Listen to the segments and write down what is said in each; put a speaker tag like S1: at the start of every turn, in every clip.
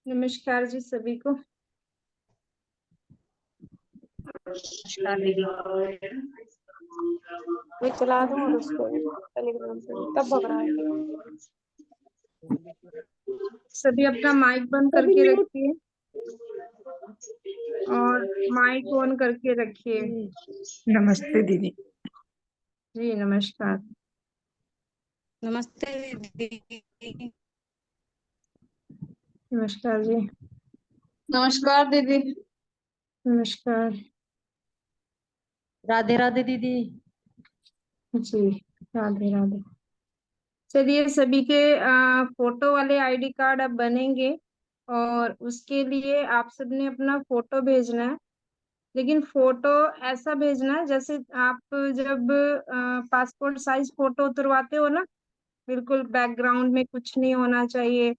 S1: नमस्कार जी सभी को। मैं चला दूं और उसको टेलीग्राम से तब भग रहा है। सभी अपना माइक बंद करके रखिए और माइक ऑन करके रखिए।
S2: नमस्ते दीदी।
S1: जी नमस्कार।
S3: नमस्ते दीदी।
S1: नमस्कार जी।
S3: नमस्कार दीदी।
S1: नमस्कार
S3: राधे राधे दीदी।
S1: जी राधे राधे। चलिए सभी के फोटो वाले आईडी कार्ड अब बनेंगे और उसके लिए आप सबने अपना फोटो भेजना है। लेकिन फोटो ऐसा भेजना है जैसे आप जब पासपोर्ट साइज फोटो उतरवाते हो ना, बिल्कुल बैकग्राउंड में कुछ नहीं होना चाहिए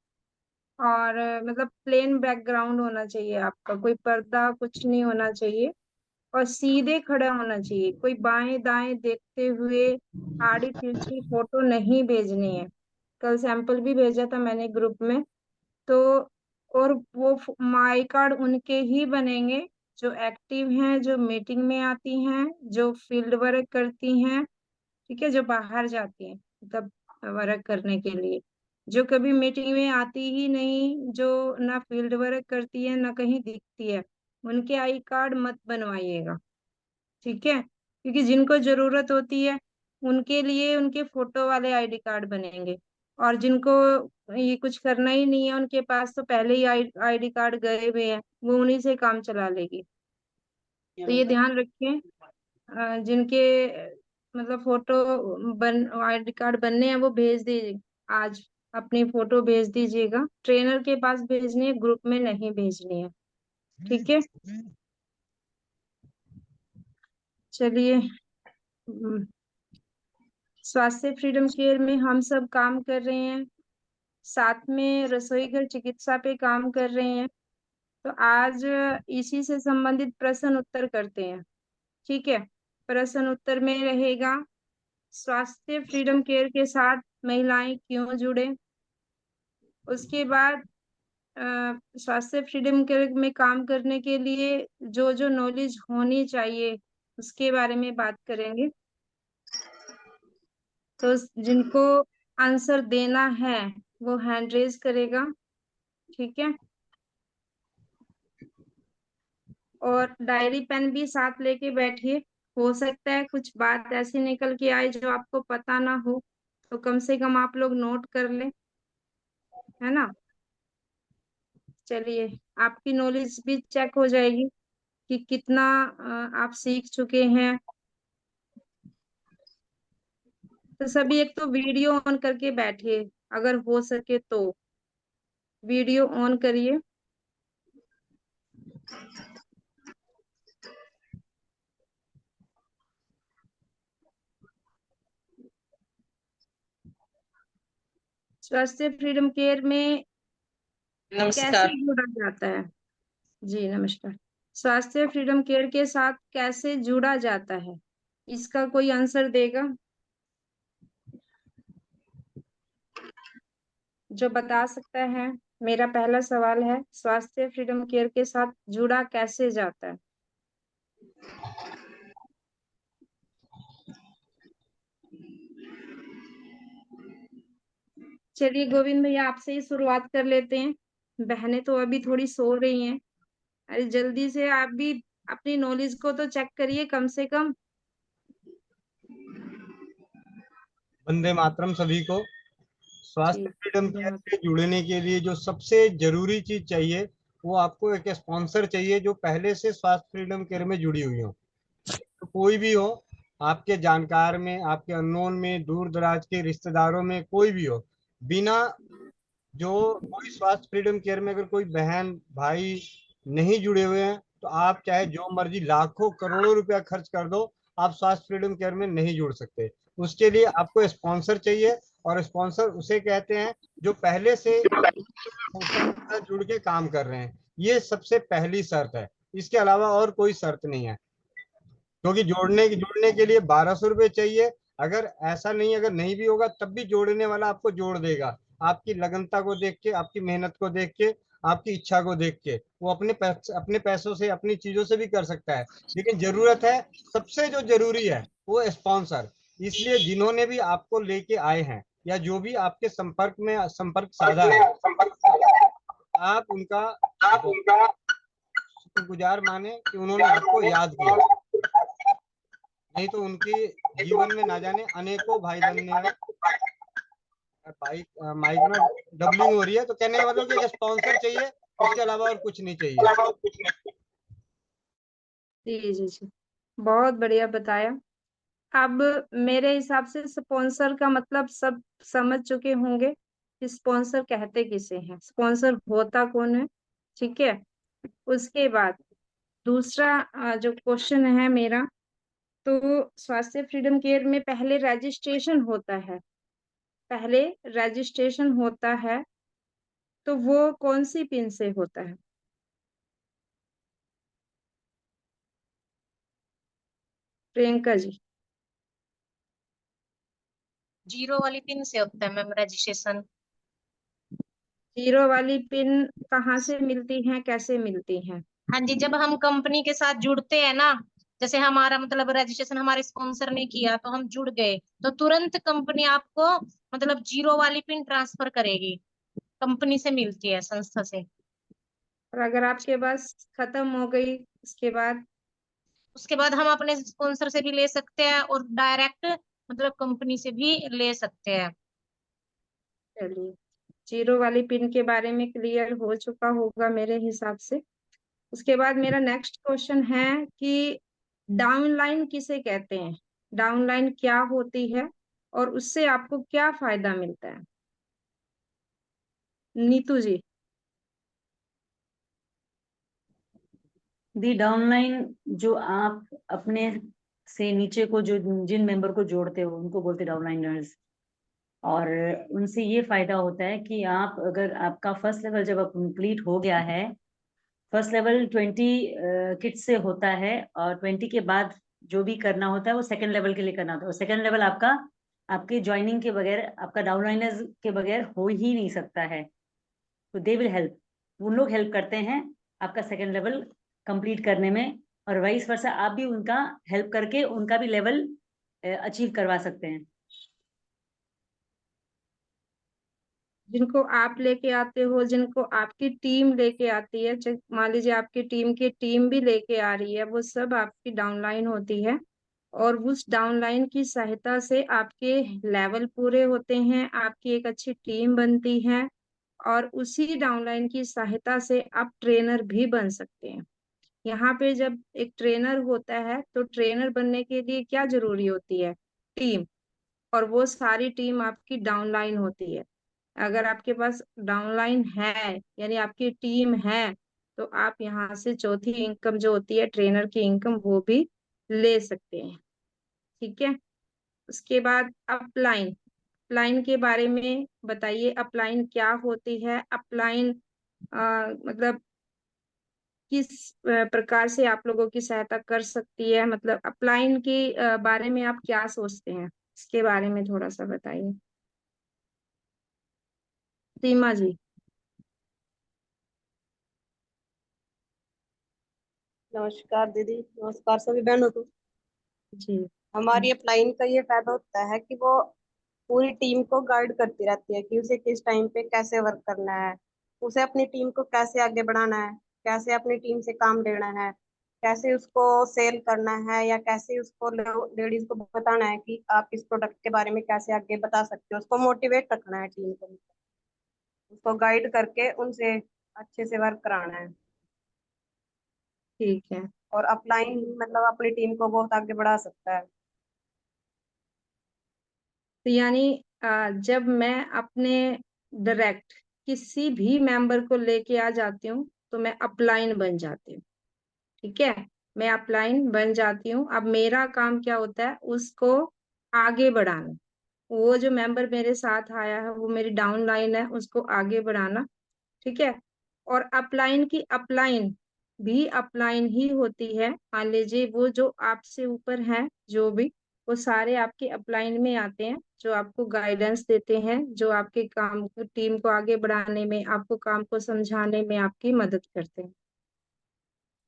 S1: और मतलब प्लेन बैकग्राउंड होना चाहिए आपका, कोई पर्दा कुछ नहीं होना चाहिए और सीधे खड़ा होना चाहिए। कोई बाएं दाएं देखते हुए आड़ी तिरछी फोटो नहीं भेजनी है। कल सैंपल भी भेजा था मैंने ग्रुप में। तो और वो माई कार्ड उनके ही बनेंगे जो एक्टिव हैं, जो मीटिंग में आती हैं, जो फील्ड वर्क करती हैं, ठीक है, जो बाहर जाती हैं मतलब वर्क करने के लिए। जो कभी मीटिंग में आती ही नहीं, जो ना फील्ड वर्क करती है ना कहीं दिखती है, उनके आई कार्ड मत बनवाइएगा, ठीक है। क्योंकि जिनको जरूरत होती है उनके लिए उनके फोटो वाले आईडी कार्ड बनेंगे और जिनको ये कुछ करना ही नहीं है उनके पास तो पहले ही आईडी कार्ड गए हुए हैं, वो उन्हीं से काम चला लेगी। तो ये ध्यान रखें, जिनके मतलब फोटो बन आईडी कार्ड बनने हैं वो भेज दीजिए आज। अपनी फोटो भेज दीजिएगा, ट्रेनर के पास भेजनी है, ग्रुप में नहीं भेजनी है, ठीक है। चलिए, स्वास्थ्य फ्रीडम केयर में हम सब काम कर रहे हैं, साथ में रसोई घर चिकित्सा पे काम कर रहे हैं। तो आज इसी से संबंधित प्रश्न उत्तर करते हैं, ठीक है। प्रश्न उत्तर में रहेगा स्वास्थ्य फ्रीडम केयर के साथ महिलाएं क्यों जुड़े। उसके बाद स्वास्थ्य फ्रीडम केयर में काम करने के लिए जो जो नॉलेज होनी चाहिए उसके बारे में बात करेंगे। तो जिनको आंसर देना है वो हैंड रेज करेगा, ठीक है। और डायरी पेन भी साथ लेके बैठिए, हो सकता है कुछ बात ऐसी निकल के आए जो आपको पता ना हो, तो कम से कम आप लोग नोट कर लें, है ना। चलिए, आपकी नॉलेज भी चेक हो जाएगी कि कितना आप सीख चुके हैं। तो सभी एक तो वीडियो ऑन करके बैठिए, अगर हो सके तो वीडियो ऑन करिए। स्वास्थ्य फ्रीडम केयर में कैसे जुड़ा जाता है। जी नमस्कार। स्वास्थ्य फ्रीडम केयर के साथ कैसे जुड़ा जाता है, इसका कोई आंसर देगा जो बता सकता है। मेरा पहला सवाल है, स्वास्थ्य फ्रीडम केयर के साथ जुड़ा कैसे जाता है। चलिए गोविंद भैया आपसे ही शुरुआत कर लेते हैं, बहनें तो अभी थोड़ी सो रही हैं। अरे जल्दी से आप भी अपनी नॉलेज को तो चेक करिए कम से कम।
S4: वंदे मातरम सभी को। स्वास्थ्य फ्रीडम केयर से जुड़ने के लिए जो सबसे जरूरी चीज चाहिए वो आपको एक स्पॉन्सर चाहिए जो पहले से स्वास्थ्य फ्रीडम केयर में जुड़ी हुई हो। तो कोई भी हो, आपके जानकार में, आपके अननोन में, दूर दराज के रिश्तेदारों में कोई भी हो, बिना जो कोई स्वास्थ्य फ्रीडम केयर में अगर कोई बहन भाई नहीं जुड़े हुए हैं तो आप चाहे जो मर्जी लाखों करोड़ों रुपया खर्च कर दो, आप स्वास्थ्य फ्रीडम केयर में नहीं जुड़ सकते। उसके लिए आपको स्पॉन्सर चाहिए और स्पॉन्सर उसे कहते हैं जो पहले से संस्था के साथ जुड़ के काम कर रहे हैं। ये सबसे पहली शर्त है। इसके अलावा और कोई शर्त नहीं है, क्योंकि जोड़ने के लिए 1200 रुपये चाहिए। अगर ऐसा नहीं, अगर नहीं भी होगा तब भी जोड़ने वाला आपको जोड़ देगा, आपकी लगनता को देख के, आपकी मेहनत को देख के, आपकी इच्छा को देख के। वो अपने पैसों से, अपनी चीजों से भी कर सकता है, लेकिन जरूरत है, सबसे जो जरूरी है वो स्पॉन्सर। इसलिए जिन्होंने भी आपको लेके आए हैं या जो भी आपके संपर्क साधा है, आप उनका शुक्रगुजार माने कि उन्होंने आपको याद किया। नहीं तो उनकी जीवन में ना जाने अनेकों भाई बहन ने, बाइक माइक में डबलिंग हो रही है, तो कहने वालों के स्पॉन्सर चाहिए, उसके अलावा और कुछ नहीं चाहिए।
S1: जी जी जी, बहुत बढ़िया बताया। अब मेरे हिसाब से स्पॉन्सर का मतलब सब समझ चुके होंगे कि स्पॉन्सर कहते किसे हैं, स्पॉन्सर होता कौन है। ठीक है। उसके बाद दूसरा जो क्वेश्चन है मेरा, तो स्वास्थ्य फ्रीडम केयर में पहले रजिस्ट्रेशन होता है, तो वो कौन सी पिन से होता है? प्रियंका जी।
S3: 0 वाली पिन से होता है मैम रजिस्ट्रेशन।
S1: 0 वाली पिन कहाँ से मिलती है, कैसे मिलती है?
S3: हाँ जी, जब हम कंपनी के साथ जुड़ते हैं ना, जैसे हमारा मतलब रजिस्ट्रेशन हमारे स्पॉन्सर ने किया तो हम जुड़ गए, तो तुरंत कंपनी आपको मतलब 0 वाली पिन ट्रांसफर करेगी, कंपनी से मिलती है, संस्था से।
S1: और अगर आपके पास खत्म हो गई उसके बाद?
S3: उसके बाद हम अपने स्पॉन्सर से भी ले सकते हैं और डायरेक्ट मतलब कंपनी से भी ले सकते हैं।
S1: चलिए, 0 वाली पिन के बारे में क्लियर हो चुका होगा मेरे हिसाब से। उसके बाद मेरा नेक्स्ट क्वेश्चन है कि डाउनलाइन किसे कहते हैं, डाउनलाइन क्या होती है और उससे आपको क्या फायदा मिलता है? नीतू जी।
S2: दी डाउनलाइन, जो आप अपने से नीचे को जो जिन मेंबर को जोड़ते हो उनको बोलते डाउनलाइनर्स। और उनसे ये फायदा होता है कि आप, अगर आपका फर्स्ट लेवल जब कंप्लीट हो गया है, फर्स्ट लेवल 20 किट से होता है, और 20 के बाद जो भी करना होता है वो सेकंड लेवल के लिए करना होता है। और सेकंड लेवल आपका आपके ज्वाइनिंग के बगैर, आपका डाउनलाइनर्स के बगैर हो ही नहीं सकता है। तो दे विल हेल्प, वो लोग हेल्प करते हैं आपका सेकंड लेवल कंप्लीट करने में। और वाइस वर्सा आप भी उनका हेल्प करके उनका भी लेवल अचीव करवा सकते हैं।
S1: जिनको आप लेके आते हो, जिनको आपकी टीम लेके आती है, मान लीजिए आपकी टीम की टीम भी लेके आ रही है, वो सब आपकी डाउनलाइन होती है। और उस डाउनलाइन की सहायता से आपके लेवल पूरे होते हैं, आपकी एक अच्छी टीम बनती है, और उसी डाउनलाइन की सहायता से आप ट्रेनर भी बन सकते हैं। यहाँ पे जब एक ट्रेनर होता है तो ट्रेनर बनने के लिए क्या जरूरी होती है? टीम। और वो सारी टीम आपकी डाउनलाइन होती है। अगर आपके पास डाउनलाइन है, यानी आपकी टीम है, तो आप यहाँ से चौथी इनकम जो होती है ट्रेनर की इनकम, वो भी ले सकते हैं। ठीक है। उसके बाद अपलाइन, अपलाइन के बारे में बताइए, अपलाइन क्या होती है? अपलाइन मतलब किस प्रकार से आप लोगों की सहायता कर सकती है, मतलब अपलाइन के बारे में आप क्या सोचते हैं, इसके बारे में थोड़ा सा बताइए। सीमा जी।
S5: नमस्कार दीदी, नमस्कार सभी बहनों को।
S1: जी।
S5: हमारी अपलाइन का ये फायदा होता है कि वो पूरी टीम को गाइड करती रहती है कि उसे किस टाइम पे कैसे वर्क करना है, उसे अपनी टीम को कैसे आगे बढ़ाना है, कैसे अपनी टीम से काम लेना है, कैसे उसको सेल करना है, या कैसे उसको लेडीज को बताना है कि आप इस प्रोडक्ट के बारे में कैसे आगे बता सकते हो। उसको मोटिवेट रखना है टीम को, उसको गाइड करके उनसे अच्छे से वर्क कराना है।
S1: ठीक है।
S5: और अपलाइन मतलब अपनी टीम को बहुत आगे बढ़ा सकता है।
S1: तो यानी जब मैं अपने डायरेक्ट किसी भी मेंबर को लेके आ जाती हूँ तो मैं अपलाइन बन जाती हूँ। ठीक है। मैं अपलाइन बन जाती हूँ। अब मेरा काम क्या होता है, उसको आगे बढ़ाना। वो जो मेंबर मेरे साथ आया है, वो मेरी डाउन लाइन है, उसको आगे बढ़ाना। ठीक है। और अपलाइन की अपलाइन भी अपलाइन ही होती है। मान लीजिए वो जो आपसे ऊपर है जो भी, वो सारे आपके अपलाइन में आते हैं, जो आपको गाइडेंस देते हैं, जो आपके काम को, टीम को आगे बढ़ाने में, आपको काम को समझाने में आपकी मदद करते हैं।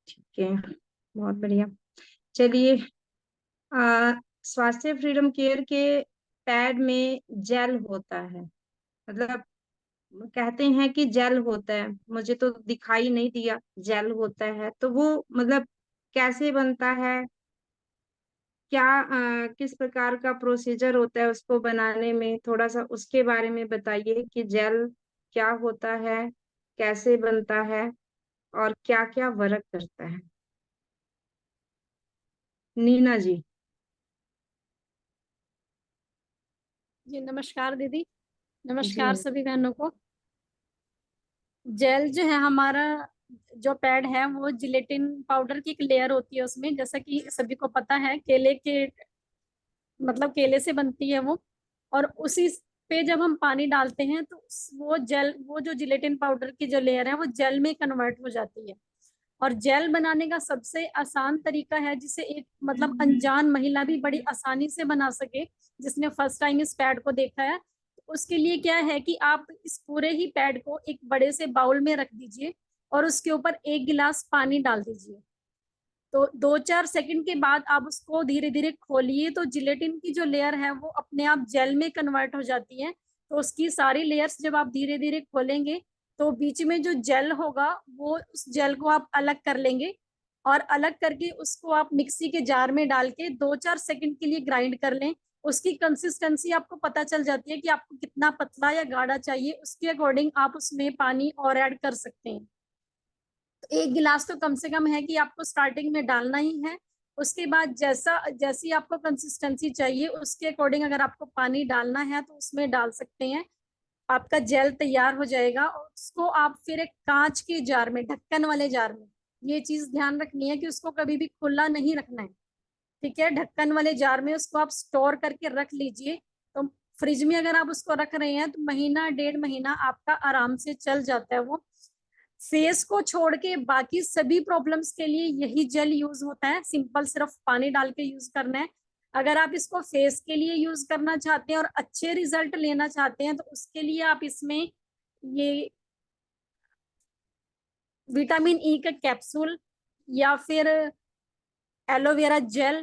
S1: ठीक है, बहुत बढ़िया। चलिए, स्वास्थ्य फ्रीडम केयर के पैड में जेल होता है, मतलब कहते हैं कि जेल होता है, मुझे तो दिखाई नहीं दिया जेल होता है, तो वो मतलब कैसे बनता है, क्या किस प्रकार का प्रोसीजर होता है उसको बनाने में, थोड़ा सा उसके बारे में बताइए कि जेल क्या होता है, कैसे बनता है, और क्या क्या वर्क करता है। नीना जी।
S6: जी नमस्कार दीदी,
S1: जी
S6: नमस्कार सभी बहनों को। जेल जो है हमारा, जो पैड है वो जिलेटिन पाउडर की एक लेयर होती है उसमें, जैसा कि सभी को पता है केले के मतलब केले से बनती है वो। और उसी पे जब हम पानी डालते हैं तो वो जेल, वो जो जिलेटिन पाउडर की जो लेयर है वो जेल में कन्वर्ट हो जाती है। और जेल बनाने का सबसे आसान तरीका है जिसे एक मतलब अनजान महिला भी बड़ी आसानी से बना सके, जिसने फर्स्ट टाइम इस पैड को देखा है। तो उसके लिए क्या है कि आप इस पूरे ही पैड को एक बड़े से बाउल में रख दीजिए और उसके ऊपर 1 गिलास पानी डाल दीजिए। तो 2-4 सेकंड के बाद आप उसको धीरे धीरे खोलिए तो जिलेटिन की जो लेयर है वो अपने आप जेल में कन्वर्ट हो जाती है। तो उसकी सारी लेयर्स जब आप धीरे धीरे खोलेंगे तो बीच में जो जेल होगा वो उस जेल को आप अलग कर लेंगे, और अलग करके उसको आप मिक्सी के जार में डाल के 2-4 सेकंड के लिए ग्राइंड कर लें। उसकी कंसिस्टेंसी आपको पता चल जाती है कि आपको कितना पतला या गाढ़ा चाहिए, उसके अकॉर्डिंग आप उसमें पानी और ऐड कर सकते हैं। तो 1 गिलास तो कम से कम है कि आपको स्टार्टिंग में डालना ही है। उसके बाद जैसी आपको कंसिस्टेंसी चाहिए उसके अकॉर्डिंग अगर आपको पानी डालना है तो उसमें डाल सकते हैं। आपका जेल तैयार हो जाएगा और उसको आप फिर एक कांच के जार में, ढक्कन वाले जार में, ये चीज ध्यान रखनी है कि उसको कभी भी खुला नहीं रखना है। ठीक है, ढक्कन वाले जार में उसको आप स्टोर करके रख लीजिए। तो फ्रिज में अगर आप उसको रख रहे हैं तो महीना 1.5 महीना आपका आराम से चल जाता है वो। फेस को छोड़ के बाकी सभी प्रॉब्लम्स के लिए यही जेल यूज होता है, सिंपल सिर्फ पानी डाल के यूज करना है। अगर आप इसको फेस के लिए यूज करना चाहते हैं और अच्छे रिजल्ट लेना चाहते हैं तो उसके लिए आप इसमें ये विटामिन ई का कैप्सूल या फिर एलोवेरा जेल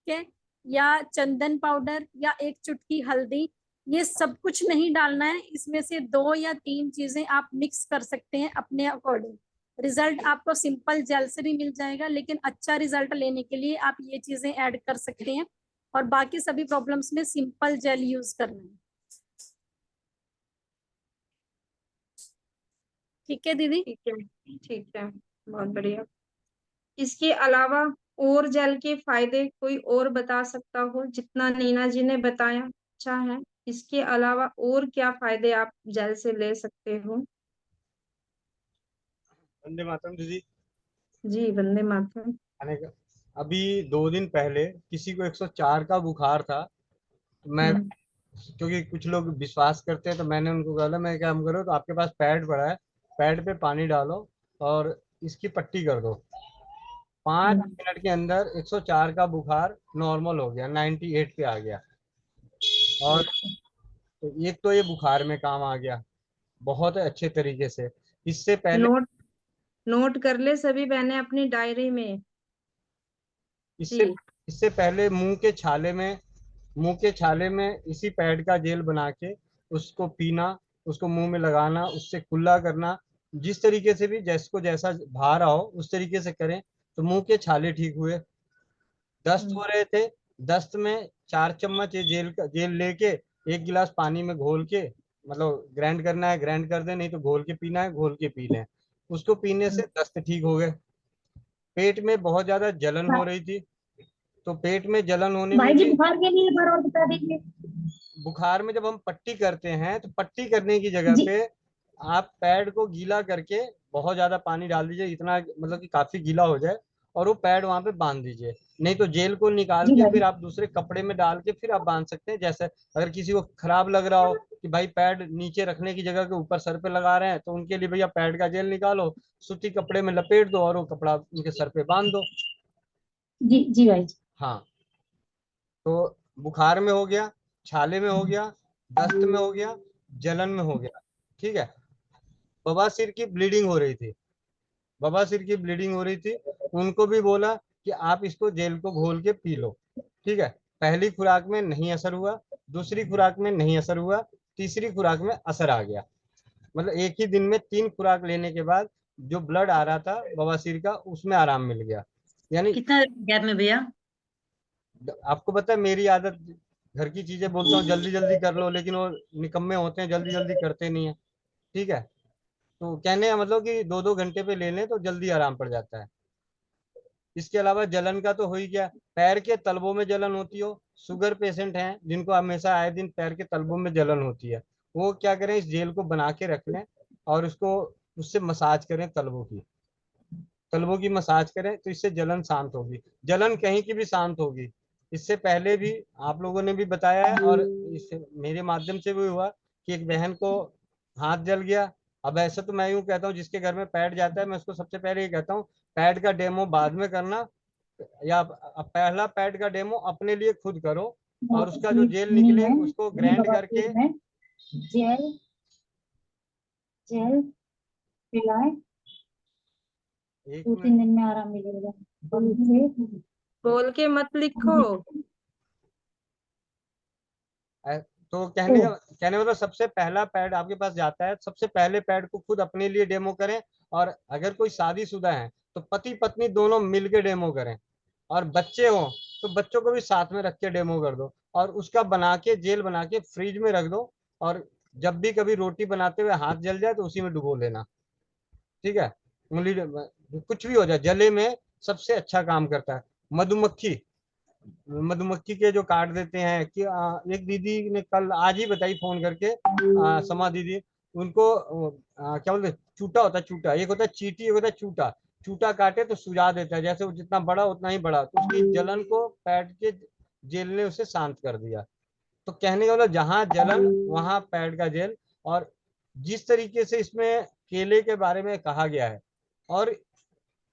S6: के या चंदन पाउडर या एक चुटकी हल्दी, ये सब कुछ नहीं डालना है, इसमें से 2 या 3 चीजें आप मिक्स कर सकते हैं अपने अकॉर्डिंग। रिजल्ट आपको सिंपल जेल से भी मिल जाएगा, लेकिन अच्छा रिजल्ट लेने के लिए आप ये चीजें ऐड कर सकते हैं। और बाकी सभी प्रॉब्लम्स में सिंपल जेल यूज करना है। ठीक है दीदी।
S1: ठीक है, ठीक है, बहुत बढ़िया। इसके अलावा और जेल के फायदे कोई और बता सकता हो, जितना नीना जी ने बताया अच्छा है, इसके अलावा और क्या फायदे आप जेल से ले सकते हो।
S4: वंदे मातरम दीदी।
S1: जी वंदे मातरम।
S4: आने का अभी 2 दिन पहले किसी को 104 का बुखार था, तो मैं,
S1: हम्म।
S4: क्योंकि कुछ लोग विश्वास करते हैं, तो मैंने उनको कहा मैं काम करो, तो आपके पास पैड पड़ा है, पैड पे पानी डालो और इसकी पट्टी कर दो। 5 मिनट के अंदर 104 का बुखार नॉर्मल हो गया, 98 पे आ गया। और
S1: अच्छा,
S4: तो एक तो ये बुखार में काम आ गया बहुत अच्छे तरीके से। इससे पहले
S1: नोट नोट कर ले सभी बहनें अपनी डायरी में।
S4: इससे
S1: जी।
S4: इससे पहले मुंह के छाले में इसी पैड का जेल बना के उसको पीना, उसको मुंह में लगाना, उससे कुल्ला करना, जिस तरीके से भी जैसको जैसा भार आओ उस तरीके से करें, तो मुंह के छाले ठीक हुए। दस्त
S1: हम्म।
S4: हो रहे थे, दस्त में 4 चम्मच ये जेल लेके 1 गिलास पानी में घोल के, मतलब ग्राइंड करना है ग्राइंड कर दे, नहीं तो घोल के पीना है घोल के पी लें। उसको पीने से दस्त ठीक हो गए। पेट में बहुत ज्यादा जलन हो रही थी, तो पेट में जलन होने में
S7: भाई जी
S4: भी,
S7: बुखार के लिए एक बार और बता दीजिए।
S4: बुखार में जब हम पट्टी करते हैं तो पट्टी करने की जगह
S7: जी
S4: पे आप पैड को गीला करके बहुत ज्यादा पानी डाल दीजिए, इतना मतलब कि काफी गीला हो जाए, और वो पैड वहां पे बांध दीजिए। नहीं तो जेल को निकाल
S7: जी
S4: के
S7: भाई।
S4: फिर आप दूसरे कपड़े में डाल के फिर आप बांध सकते हैं। जैसे अगर किसी को खराब लग रहा हो कि भाई पैड नीचे रखने की जगह के ऊपर सर पे लगा रहे हैं, तो उनके लिए भैया पैड का जेल निकालो, सूती कपड़े में लपेट दो और वो कपड़ा उनके सर पे बांध दो।
S2: जी जी भाई।
S4: हाँ, तो बुखार में हो गया, छाले में हो गया, दस्त में हो गया, जलन में हो गया। ठीक है। बवासीर की ब्लीडिंग हो रही थी, बवासीर की ब्लीडिंग हो रही थी, उनको भी बोला कि आप इसको जेल को घोल के पी लो। ठीक है। पहली खुराक में नहीं असर हुआ, दूसरी खुराक में नहीं असर हुआ, तीसरी खुराक में असर आ गया। मतलब एक ही दिन में 3 खुराक लेने के बाद जो ब्लड आ रहा था बवासीर का, उसमें आराम मिल गया। यानी
S2: कितना गैप में भैया?
S4: आपको पता है मेरी आदत, घर की चीजें बोलता हूँ जल्दी जल्दी कर लो, लेकिन वो निकम्मे होते हैं, जल्दी जल्दी करते नहीं है। ठीक है। तो कहने का मतलब कि 2-2 घंटे पे ले लें तो जल्दी आराम पड़ जाता है। इसके अलावा जलन का तो हो ही गया, पैर के तलवों में जलन होती हो, शुगर पेशेंट हैं जिनको हमेशा आए दिन पैर के तलवों में जलन होती है, वो क्या करें, इस जेल को बना के रख लें और उसको उससे मसाज करें, तलवों की मसाज करें, तो इससे जलन शांत होगी। जलन कहीं की भी शांत होगी। इससे पहले भी आप लोगों ने भी बताया है, और इससे मेरे माध्यम से भी हुआ कि एक बहन को हाथ जल गया। अब ऐसा तो मैं यूं कहता हूँ, जिसके घर में पैड जाता है मैं उसको सबसे पहले ये कहता हूँ, पैड का डेमो बाद में करना, या पहला पैड का डेमो अपने लिए खुद करो, और उसका जो जेल निकले उसको ग्राइंड करके
S2: जेल जेल पिलाए,
S4: एक
S2: 2-3 दिन में आराम मिलेगा।
S1: बोल के मत लिखो।
S4: तो कहने मतलब सबसे पहला पैड आपके पास जाता है, सबसे पहले पैड को खुद अपने लिए डेमो करें, और अगर कोई शादीशुदा है तो पति पत्नी दोनों मिलके डेमो करें, और बच्चे हो तो बच्चों को भी साथ में रख के डेमो कर दो, और उसका बना के जेल बना के फ्रिज में रख दो, और जब भी कभी रोटी बनाते हुए हाथ जल जाए तो उसी में डुबो लेना। ठीक है। उंगली कुछ भी हो जाए, जले में सबसे अच्छा काम करता है। मधुमक्खी, मधुमक्खी के जो काट देते हैं कि एक दीदी ने कल आज ही बताई फोन करके, समा दीदी, उनको क्या बोलते हैं, चूटा होता है, चूटा, एक होता है चींटी, एक होता है चूटा। चूटा काटे तो सुझा देता है, जैसे वो जितना बड़ा उतना ही बड़ा, तो उसकी जलन को पैड के जेल ने उसे शांत कर दिया। तो कहने का मतलब जहां जलन वहां पैड का जेल। और जिस तरीके से इसमें केले के बारे में कहा गया है, और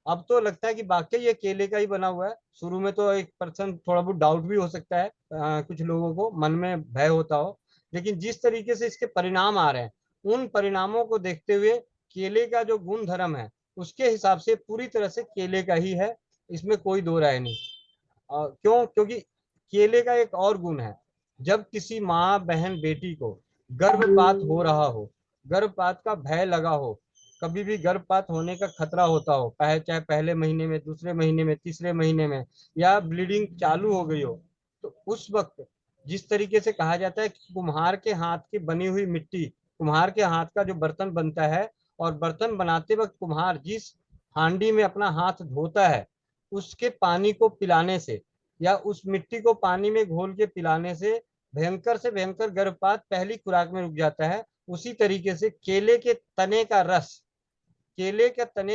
S4: अब तो लगता है कि वाकई ये केले का ही बना हुआ है। शुरू में तो एक पर्सन थोड़ा बहुत डाउट भी हो सकता है, कुछ लोगों को मन में भय होता हो, लेकिन जिस तरीके से इसके परिणाम आ रहे हैं, उन परिणामों को देखते हुए केले का जो गुण धर्म है उसके हिसाब से पूरी तरह से केले का ही है, इसमें कोई दो राय नहीं। क्यों? क्योंकि केले का एक और गुण है, जब किसी माँ बहन बेटी को गर्भपात हो रहा हो, गर्भपात का भय लगा हो, कभी भी गर्भपात होने का खतरा होता हो, चाहे पहले महीने में, दूसरे महीने में, तीसरे महीने में, या ब्लीडिंग चालू हो गई हो, तो उस वक्त जिस तरीके से कहा जाता है कि कुम्हार के हाथ की बनी हुई मिट्टी, कुम्हार के हाथ का जो बर्तन बनता है, और बर्तन बनाते वक्त कुम्हार जिस हांडी में अपना हाथ धोता है, उसके पानी को पिलाने से, या उस मिट्टी को पानी में घोल के पिलाने से भयंकर से भयंकर गर्भपात पहली खुराक में रुक जाता है। उसी तरीके से केले के तने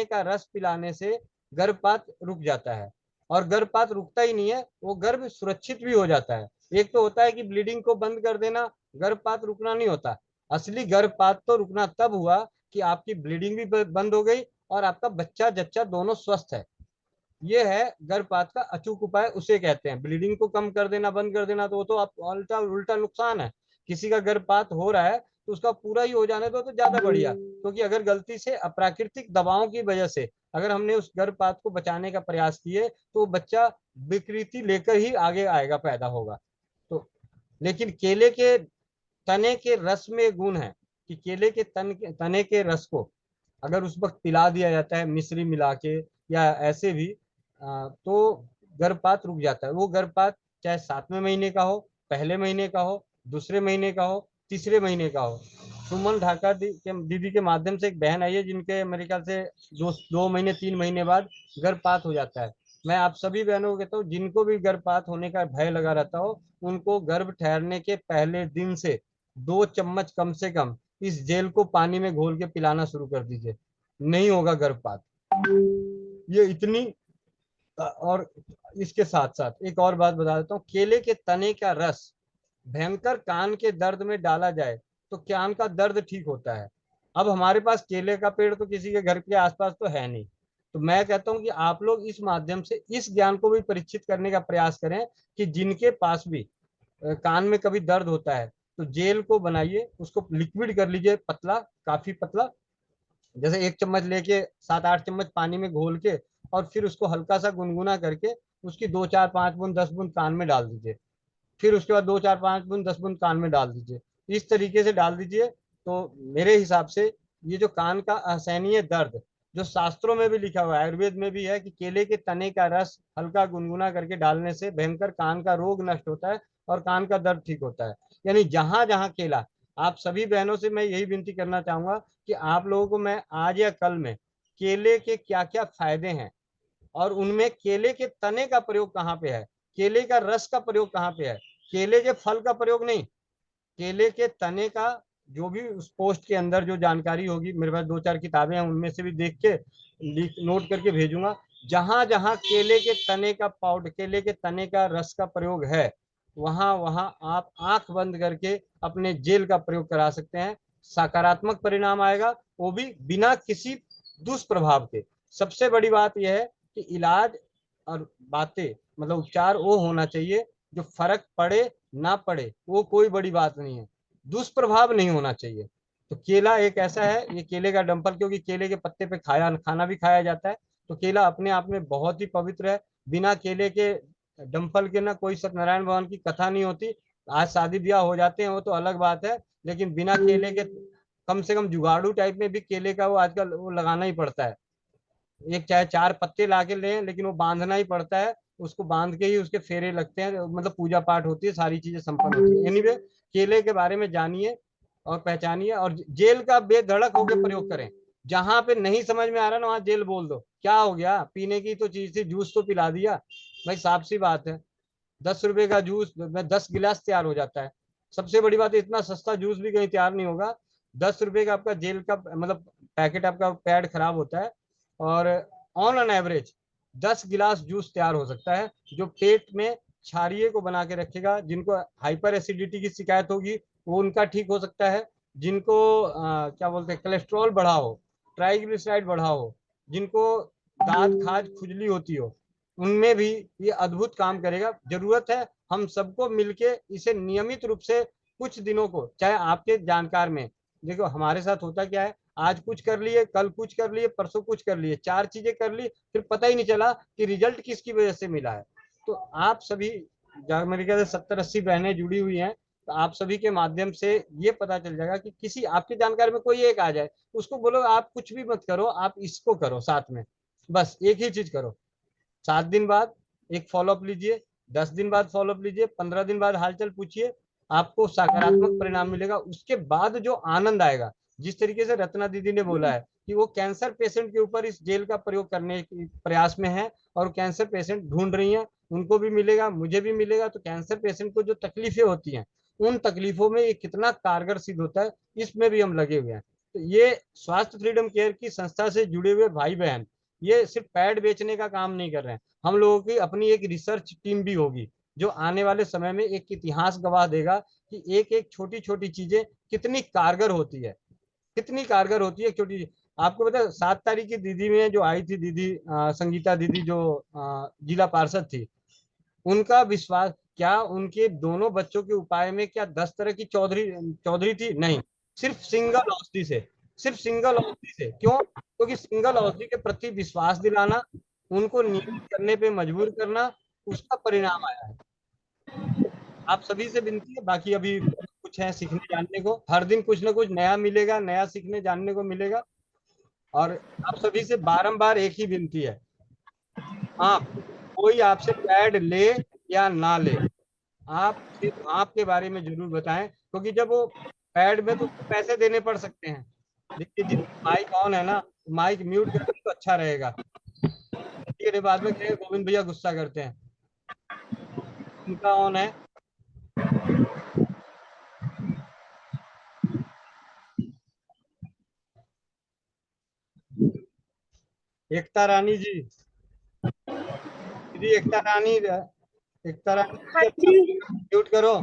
S4: का रस पिलाने से गर्भपात रुक जाता है। और गर्भपात रुकता ही नहीं है, वो गर्भ सुरक्षित भी हो जाता है। एक तो होता है कि ब्लीडिंग को बंद कर देना, गर्भपात रुकना नहीं होता। असली गर्भपात तो रुकना तब हुआ कि आपकी ब्लीडिंग भी बंद हो गई और आपका बच्चा जच्चा दोनों स्वस्थ है। ये है गर्भपात का अचूक उपाय, उसे कहते हैं। ब्लीडिंग को कम कर देना, बंद कर देना, तो वो तो आप उल्टा उल्टा नुकसान है। किसी का गर्भपात हो रहा है तो उसका पूरा ही हो जाने दो तो ज्यादा बढ़िया, क्योंकि अगर गलती से अप्राकृतिक दवाओं की वजह से अगर हमने उस गर्भपात को बचाने का प्रयास किए तो बच्चा विकृति लेकर ही आगे आएगा, पैदा होगा। तो लेकिन केले के तने के रस में गुण है कि केले के तने के रस को अगर उस वक्त पिला दिया जाता है मिश्री मिला के, या ऐसे भी, तो गर्भपात रुक जाता है। वो गर्भपात चाहे 7वें महीने का हो, पहले महीने का हो, दूसरे महीने का हो, तीसरे महीने का हो। सुमन ढाका दीदी के माध्यम से एक बहन आई है जिनके मेरे ख्याल से 2 महीने 3 महीने बाद गर्भपात हो जाता है। मैं आप सभी बहनों को कहता हूँ, जिनको भी गर्भपात होने का भय लगा रहता हो, उनको गर्भ ठहरने के पहले दिन से 2 चम्मच कम से कम इस जेल को पानी में घोल के पिलाना शुरू कर दीजिए, नहीं होगा गर्भपात। ये इतनी। और इसके साथ साथ एक और बात बता देता हूँ, केले के तने का रस भयंकर कान के दर्द में डाला जाए तो कान का दर्द ठीक होता है। अब हमारे पास केले का पेड़ तो किसी के घर के आसपास तो है नहीं, तो मैं कहता हूँ कि आप लोग इस माध्यम से इस ज्ञान को भी परीक्षित करने का प्रयास करें कि जिनके पास भी कान में कभी दर्द होता है तो जेल को बनाइए, उसको लिक्विड कर लीजिए, पतला, काफी पतला, जैसे 1 चम्मच लेके 7-8 चम्मच पानी में घोल के और फिर उसको हल्का सा गुनगुना करके उसकी 2-4-5 बूंद 10 बूंद कान में डाल दीजिए। फिर उसके बाद 2-4-5 बूंद 10 बूंद कान में डाल दीजिए। इस तरीके से डाल दीजिए तो मेरे हिसाब से ये जो कान का असहनीय दर्द, जो शास्त्रों में भी लिखा हुआ है, आयुर्वेद में भी है कि केले के तने का रस हल्का गुनगुना करके डालने से भयंकर कान का रोग नष्ट होता है और कान का दर्द ठीक होता है। यानी जहां जहां केला, आप सभी बहनों से मैं यही विनती करना चाहूंगा कि आप लोगों को मैं आज या कल में केले के क्या क्या फायदे हैं और उनमें केले के तने का प्रयोग कहाँ पे है, केले का रस का प्रयोग कहाँ पे है, केले के फल का प्रयोग नहीं, केले के तने का, जो भी उस पोस्ट के अंदर जो जानकारी होगी, मेरे पास 2-4 किताबें हैं, उनमें से भी देख के नोट करके भेजूंगा। जहां जहां केले के तने का पाउडर, केले के तने का रस का प्रयोग है, वहां वहां आप आंख बंद करके अपने जेल का प्रयोग करा सकते हैं। सकारात्मक परिणाम आएगा, वो भी बिना किसी दुष्प्रभाव के। सबसे बड़ी बात यह है कि इलाज और बातें, मतलब उपचार वो होना चाहिए जो फर्क पड़े ना पड़े, वो कोई बड़ी बात नहीं है, दुष्प्रभाव नहीं होना चाहिए। तो केला एक ऐसा है, ये केले का डंपल, क्योंकि केले के पत्ते पे खाना भी खाया जाता है, तो केला अपने आप में बहुत ही पवित्र है। बिना केले के डंपल के ना कोई सत्यनारायण भगवान की कथा नहीं होती। आज शादी ब्याह हो जाते हैं वो तो अलग बात है, लेकिन बिना केले के कम से कम जुगाड़ू टाइप में भी केले का वो आजकल वो लगाना ही पड़ता है। एक चाहे 4 पत्ते ला के लें, लेकिन वो बांधना ही पड़ता है, उसको बांध के ही उसके फेरे लगते हैं, मतलब पूजा पाठ होती है, सारी चीजें संपन्न होती है। एनीवे, केले के बारे में जानिए और पहचानिए, और जेल का बेधड़क होकर प्रयोग करें। जहां पे नहीं समझ में आ रहा ना, वहां जेल बोल दो, क्या हो गया, पीने की तो चीज थी, जूस तो पिला दिया। भाई साफ सी बात है, 10 रुपए का जूस में 10 गिलास तैयार हो जाता है। सबसे बड़ी बात है, इतना सस्ता जूस भी कहीं तैयार नहीं होगा। 10 रुपए का आपका जेल का मतलब पैकेट, आपका पैड खराब होता है, और ऑन एन एवरेज 10 गिलास जूस तैयार हो सकता है, जो पेट में क्षारीय को बना के रखेगा। जिनको हाइपर एसिडिटी की शिकायत होगी वो उनका ठीक हो सकता है। जिनको क्या बोलते हैं, कोलेस्ट्रॉल बढ़ा हो, ट्राइग्लिसराइड बढ़ा हो, जिनको दांत खाज खुजली होती हो, उनमें भी ये अद्भुत काम करेगा। जरूरत है हम सबको मिलके इसे नियमित रूप से कुछ दिनों को, चाहे आपके जानकार में, देखो हमारे साथ होता क्या है, आज कुछ कर लिए, कल कुछ कर लिए, परसों कुछ कर लिए, 4 चीजें कर ली, फिर पता ही नहीं चला कि रिजल्ट किसकी वजह से मिला है। तो आप सभी, मेरे ख्याल से 70-80 बहनें जुड़ी हुई हैं, तो आप सभी के माध्यम से ये पता चल जाएगा कि किसी आपके जानकार में कोई एक आ जाए, उसको बोलो आप कुछ भी मत करो, आप इसको करो साथ में, बस एक ही चीज करो। 7 दिन बाद एक फॉलोअप लीजिए, 10 दिन बाद फॉलोअप लीजिए, 15 दिन बाद हालचाल पूछिए, आपको सकारात्मक परिणाम मिलेगा। उसके बाद जो आनंद आएगा, जिस तरीके से रत्ना दीदी ने बोला है कि वो कैंसर पेशेंट के ऊपर इस जेल का प्रयोग करने के प्रयास में है, और कैंसर पेशेंट ढूंढ रही हैं, उनको भी मिलेगा, मुझे भी मिलेगा। तो कैंसर पेशेंट को जो तकलीफें होती हैं, उन तकलीफों में ये कितना कारगर सिद्ध होता है, इसमें भी हम लगे हुए हैं। तो ये स्वास्थ्य फ्रीडम केयर की संस्था से जुड़े हुए भाई बहन, ये सिर्फ पैड बेचने का काम नहीं कर रहे हैं। हम लोगों की अपनी एक रिसर्च टीम भी होगी, जो आने वाले समय में एक इतिहास गवाह देगा कि एक एक छोटी छोटी चीजें कितनी कारगर होती है, कितनी कारगर होती है छोटी। आपको पता है 7 तारीख की दीदी में जो आई थी दीदी, संगीता दीदी, जो जिला पार्षद थी, उनका विश्वास क्या, उनके दोनों बच्चों के उपाय में क्या 10 तरह की चौधरी चौधरी थी? नहीं, सिर्फ सिंगल औषधि से, सिर्फ सिंगल औषधि से। क्यों? क्योंकि सिंगल औषधि के प्रति विश्वास दिलाना, उनको नियमित करने पे मजबूर करना, उसका परिणाम आया है। आप सभी से विनती है, बाकी अभी कुछ है सीखने जानने को, हर दिन कुछ ना कुछ नया मिलेगा, नया सीखने जानने को मिलेगा। और आप सभी से बारंबार एक ही विनती है, हाँ, कोई आपसे पैड ले या ना ले, आप सिर्फ आपके बारे में जरूर बताएं, क्योंकि जब वो पैड में तो उसको पैसे देने पड़ सकते हैं। देखिए जिनका माइक ऑन है ना, माइक म्यूट कर दें तो अच्छा रहेगा, फिर बाद में कहेंगे गोविंद भैया गुस्सा करते हैं। उनका ऑन है। एकता रानी जी, दीदी एकता रानी, एकता रानी
S5: हाँ
S4: जी,
S5: जी।
S4: म्यूट करो।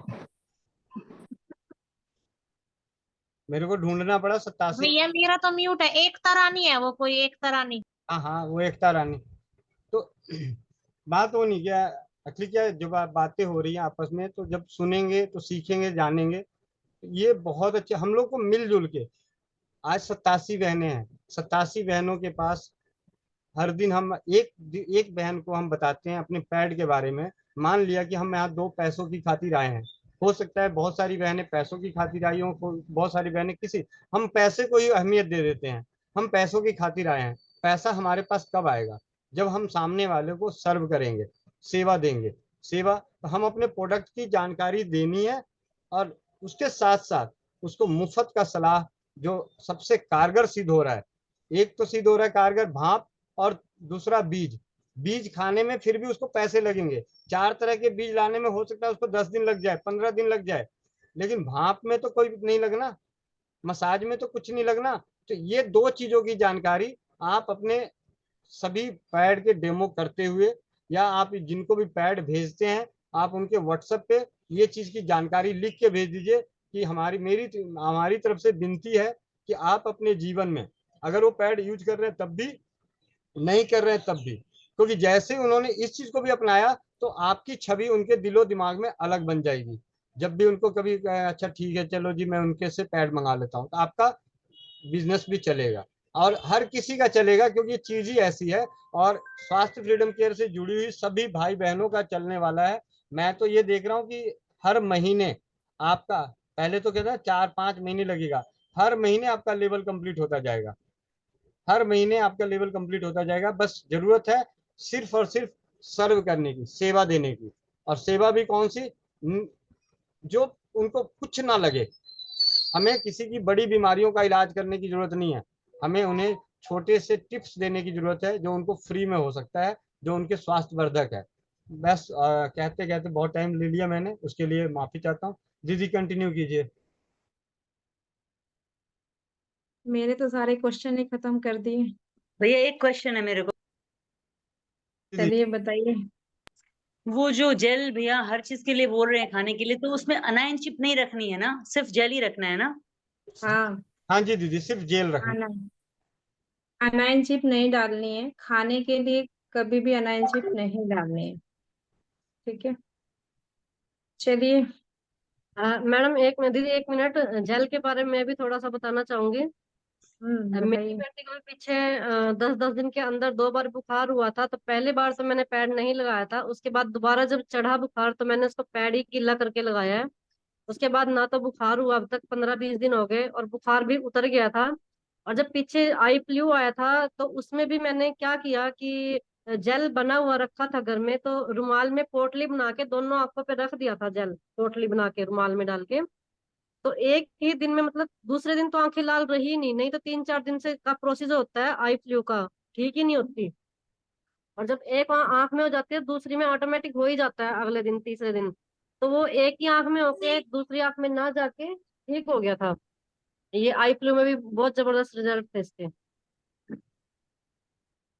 S4: मेरे को ढूंढना पड़ा 87।
S3: भैया मेरा तो म्यूट है, एकता रानी है वो, कोई एकता रानी।
S4: हाँ हाँ, वो एकता रानी। तो बात वो नहीं क्या, एक्चुअली क्या है, जो बातें हो रही हैं आपस में, तो जब सुनेंगे तो सीखेंगे, जानेंगे। ये बहुत अच्छे, हम लोग को मिलजुल के, आज 87 बहनें हैं, 87 बहनों के पास हर दिन हम एक एक बहन को हम बताते हैं अपने पैड के बारे में। मान लिया कि हम यहाँ 2 पैसों की खातिर आए हैं, हो सकता है बहुत सारी बहनें पैसों की खातिर आई हों, बहुत सारी बहनें किसी, हम पैसे को ही अहमियत दे देते हैं। हम पैसों की खातिर आए हैं। पैसा हमारे पास कब आएगा? जब हम सामने वाले को सर्व करेंगे, सेवा देंगे। सेवा, तो हम अपने प्रोडक्ट की जानकारी देनी है, और उसके साथ साथ उसको मुफ्त का सलाह, जो सबसे कारगर सिद्ध हो रहा है। एक तो सिद्ध हो रहा है कारगर भाप, और दूसरा बीज। बीज खाने में फिर भी उसको पैसे लगेंगे। 4 तरह के बीज लाने में हो सकता है उसको 10 दिन लग जाए, 15 दिन लग जाए, लेकिन भाप में तो कोई नहीं लगना, मसाज में तो कुछ नहीं लगना। तो ये 2 चीजों की जानकारी आप अपने सभी पैड के डेमो करते हुए, या आप जिनको भी पैड भेजते हैं, आप उनके व्हाट्सएप पे ये चीज की जानकारी लिख के भेज दीजिए कि हमारी तरफ से विनती है कि आप अपने जीवन में, अगर वो पैड यूज कर रहे हैं तब भी, नहीं कर रहे हैं तब भी, क्योंकि जैसे उन्होंने इस चीज को भी अपनाया, तो आपकी छवि उनके दिलो दिमाग में अलग बन जाएगी। जब भी उनको कभी अच्छा ठीक है चलो जी मैं उनके से पैड मंगा लेता हूँ, तो आपका बिजनेस भी चलेगा, और हर किसी का चलेगा, क्योंकि ये चीज ही ऐसी है। और स्वास्थ्य फ्रीडम केयर से जुड़ी हुई सभी भाई बहनों का चलने वाला है। मैं तो ये देख रहा हूँ कि हर महीने आपका, पहले तो कहता है 4-5 महीने लगेगा, हर महीने आपका लेवल कंप्लीट होता जाएगा। हर महीने आपका लेवल कंप्लीट होता जाएगा। बस जरूरत है सिर्फ और सिर्फ सर्व करने की, सेवा देने की। और सेवा भी कौन सी? जो उनको कुछ ना लगे। हमें किसी की बड़ी बीमारियों का इलाज करने की जरूरत नहीं है, हमें उन्हें छोटे से टिप्स देने की जरूरत है, जो उनको फ्री में हो सकता है, जो उनके स्वास्थ्य वर्धक है। बस कहते कहते बहुत टाइम ले लिया मैंने, उसके लिए माफी चाहता हूँ। दीदी कंटिन्यू कीजिए।
S1: मेरे तो सारे क्वेश्चन ही खत्म कर दिए।
S2: भैया एक क्वेश्चन है मेरे को।
S1: चलिए बताइए।
S2: वो जो जेल भैया हर चीज के लिए बोल रहे हैं खाने के लिए, तो उसमें अनायन चिप नहीं रखनी है ना, सिर्फ जेल ही रखना है ना?
S1: हाँ,
S4: हाँ जी दीदी, सिर्फ जेल रखना।
S1: अनायन चिप नहीं डालनी है खाने के लिए, कभी भी अनायन चिप नहीं डालनी है। ठीक है, चलिए।
S7: मैडम दीदी 1 मिनट, जेल के बारे में मैं भी थोड़ा सा बताना चाहूंगी। मेरी
S1: बताइए।
S7: बेटी को भी पीछे 10-10 दिन के अंदर 2 बार बुखार हुआ था, तो पहली बार तो मैंने पैड नहीं लगाया था। उसके बाद दोबारा जब चढ़ा बुखार तो मैंने उसको पैड ही गीला करके लगाया है। उसके बाद ना तो बुखार हुआ, अब तक 15-20 दिन हो गए और बुखार भी उतर गया था। और जब पीछे आई फ्लू आया था तो उसमें भी मैंने क्या किया कि जेल बना हुआ रखा था घर में, तो रुमाल में पोटली बना के दोनों आंखों पे रख दिया था, जेल पोटली बना के रुमाल में डाल के। तो एक ही दिन में, मतलब दूसरे दिन तो आंखें लाल रही नहीं, नहीं तो 3-4 दिन से का प्रोसीजर होता है आई फ्लू का, ठीक ही नहीं होती। और जब एक आंख में हो जाती है दूसरी में ऑटोमेटिक हो ही जाता है अगले दिन, तीसरे दिन। तो वो एक ही आंख में होके दूसरी आंख में ना जाके ठीक हो गया था। ये आई फ्लू में भी बहुत जबरदस्त रिजल्ट थे इसके।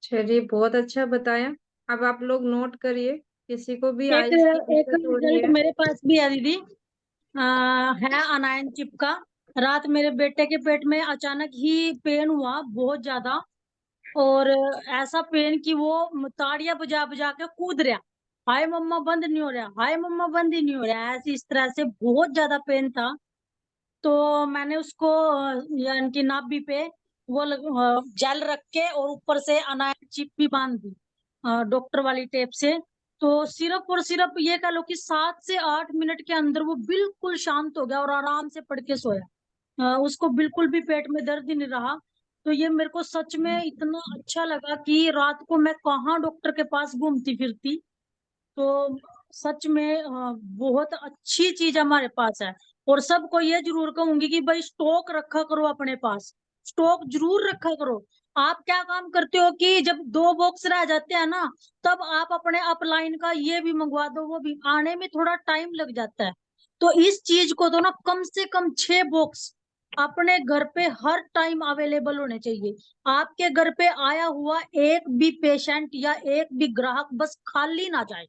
S1: चलिए, बहुत अच्छा बताया। अब आप लोग नोट करिए, किसी को भी
S6: एक
S1: आइज की
S6: एक
S1: दिक्कत हो रही
S6: रिजल्ट
S1: है।
S6: मेरे पास भी है दीदी, है अनायन चिप का। रात मेरे बेटे के पेट में अचानक ही पेन हुआ बहुत ज्यादा, और ऐसा पेन कि वो ताड़ियां बजा बजा के कूद रहा, हाय मम्मा बंद नहीं हो रहा, हाय मम्मा बंद ही नहीं हो रहा, ऐसी इस तरह से बहुत ज्यादा पेन था। तो मैंने उसको यानी कि नाभि पे वो जेल रख के और ऊपर से अनायन चिप भी बांध दी डॉक्टर वाली टेप से। तो सिर्फ और सिर्फ ये कह लो कि 7 से 8 मिनट के अंदर वो बिल्कुल शांत हो गया और आराम से पड़ के सोया। उसको बिल्कुल भी पेट में दर्द ही नहीं रहा। तो ये मेरे को सच में इतना अच्छा लगा कि रात को मैं कहाँ डॉक्टर के पास घूमती फिरती। तो सच में बहुत अच्छी चीज हमारे पास है। और सबको ये जरूर कहूंगी कि भाई स्टॉक रखा करो अपने पास, स्टॉक जरूर रखा करो। आप क्या काम करते हो कि जब 2 बॉक्स रह जाते हैं ना, तब आप अपने अपलाइन का ये भी मंगवा दो, वो भी आने में थोड़ा टाइम लग जाता है। तो इस चीज को तो ना कम से कम 6 बॉक्स अपने घर पे हर टाइम अवेलेबल होने चाहिए। आपके घर पे आया हुआ एक भी पेशेंट या एक भी ग्राहक बस खाली ना जाए,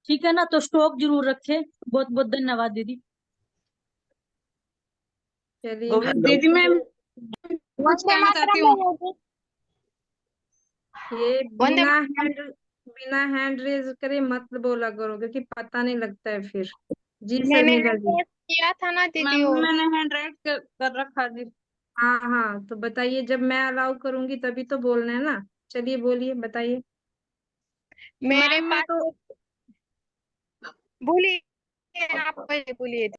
S6: ठीक है ना? तो स्टॉक जरूर रखें। बहुत बहुत धन्यवाद दीदी।
S1: चलिए
S2: गोविंद
S8: दीदी मैं कुछ
S3: वंदे
S8: कहना चाहती
S3: मातरम
S8: हूँ।
S3: बोलो
S1: ये
S3: वंदे
S1: बिना हैंड रेज करे मत बोला करो, क्योंकि पता नहीं लगता है फिर। जी
S3: मैंने
S1: शर्मिला जी।
S3: हैंड किया था ना दीदी
S8: मैम
S3: वो।
S8: मैंने हैंड राइट कर रखा जी।
S1: हाँ हाँ, तो बताइए, जब मैं अलाउ करूंगी तभी तो बोलना है ना। चलिए बोलिए, बताइए।
S3: मेरे
S8: मैम मैं
S3: पास
S8: तो
S3: बोलिए, आप पहले बोलिए।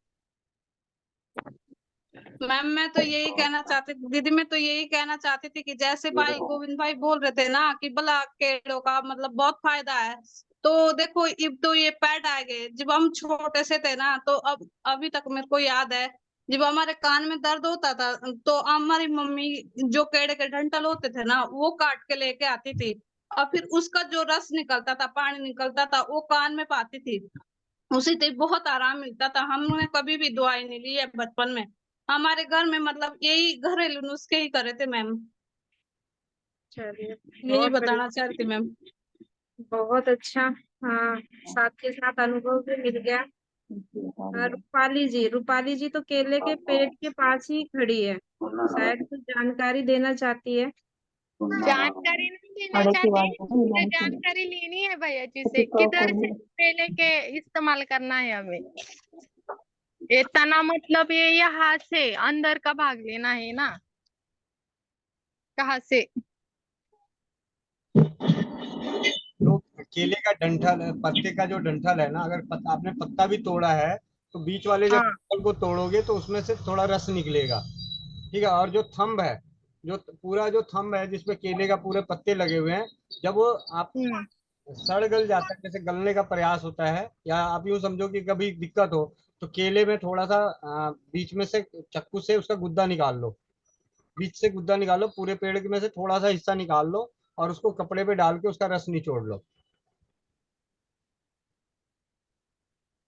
S8: मैम मैं तो यही कहना चाहती थी दीदी, मैं तो यही कहना चाहती थी कि जैसे भाई गोविंद भाई बोल रहे थे ना कि ब्लैक केलों का मतलब बहुत फायदा है, तो देखो अब तो ये पैड आ गए। जब हम छोटे से थे ना, तो अब अभी तक मेरे को याद है, जब हमारे कान में दर्द होता था तो हमारी मम्मी जो केड़े के डंठल होते थे ना वो काट के लेके आती थी, और फिर उसका जो रस निकलता था, पानी निकलता था, वो कान में पाती थी। उसी से बहुत आराम मिलता था। हमने कभी भी दवाई नहीं ली है बचपन में। हमारे घर में मतलब यही घरेलू नुस्खे ही करे थे मैम।
S1: चलिए,
S8: यही
S1: बहुत
S8: बताना
S1: बढ़िया,
S8: चाहती थी मैम।
S1: बहुत अच्छा। हाँ, साथ के साथ अनुभव भी मिल गया। रूपाली जी तो केले के पेड़ के पास ही खड़ी है, शायद कुछ जानकारी देना चाहती है।
S3: जानकारी नहीं देना चाहते, मुझे जानकारी लेनी है भैया जी से, किधर से केले के इस्तेमाल करना है हमें। ये तना मतलब ये यहाँ से अंदर का भाग लेना है ना, कहाँ से?
S4: तो केले का डंठल, पत्ते का जो डंठल है ना, अगर आपने पत्ता भी तोड़ा है तो बीच वाले जब
S3: हाँ।
S4: डंठल को तोड़ोगे तो उसमें से थोड़ा रस निकलेगा। ठीक है। और जो थंब है, जो पूरा जो थंब है जिसपे केले का पूरे पत्ते लगे हुए हैं, जब वो आप
S3: हम्म।
S4: सड़ गल जाता है, जैसे गलने का प्रयास होता है, या आप यूं समझो कि कभी दिक्कत हो, तो केले में थोड़ा सा बीच में से चाकू से उसका गुद्दा निकाल लो। बीच से गुद्दा निकालो, पूरे पेड़ के में से थोड़ा सा हिस्सा निकाल लो, और उसको कपड़े पे डाल के उसका रस निचोड़ लो।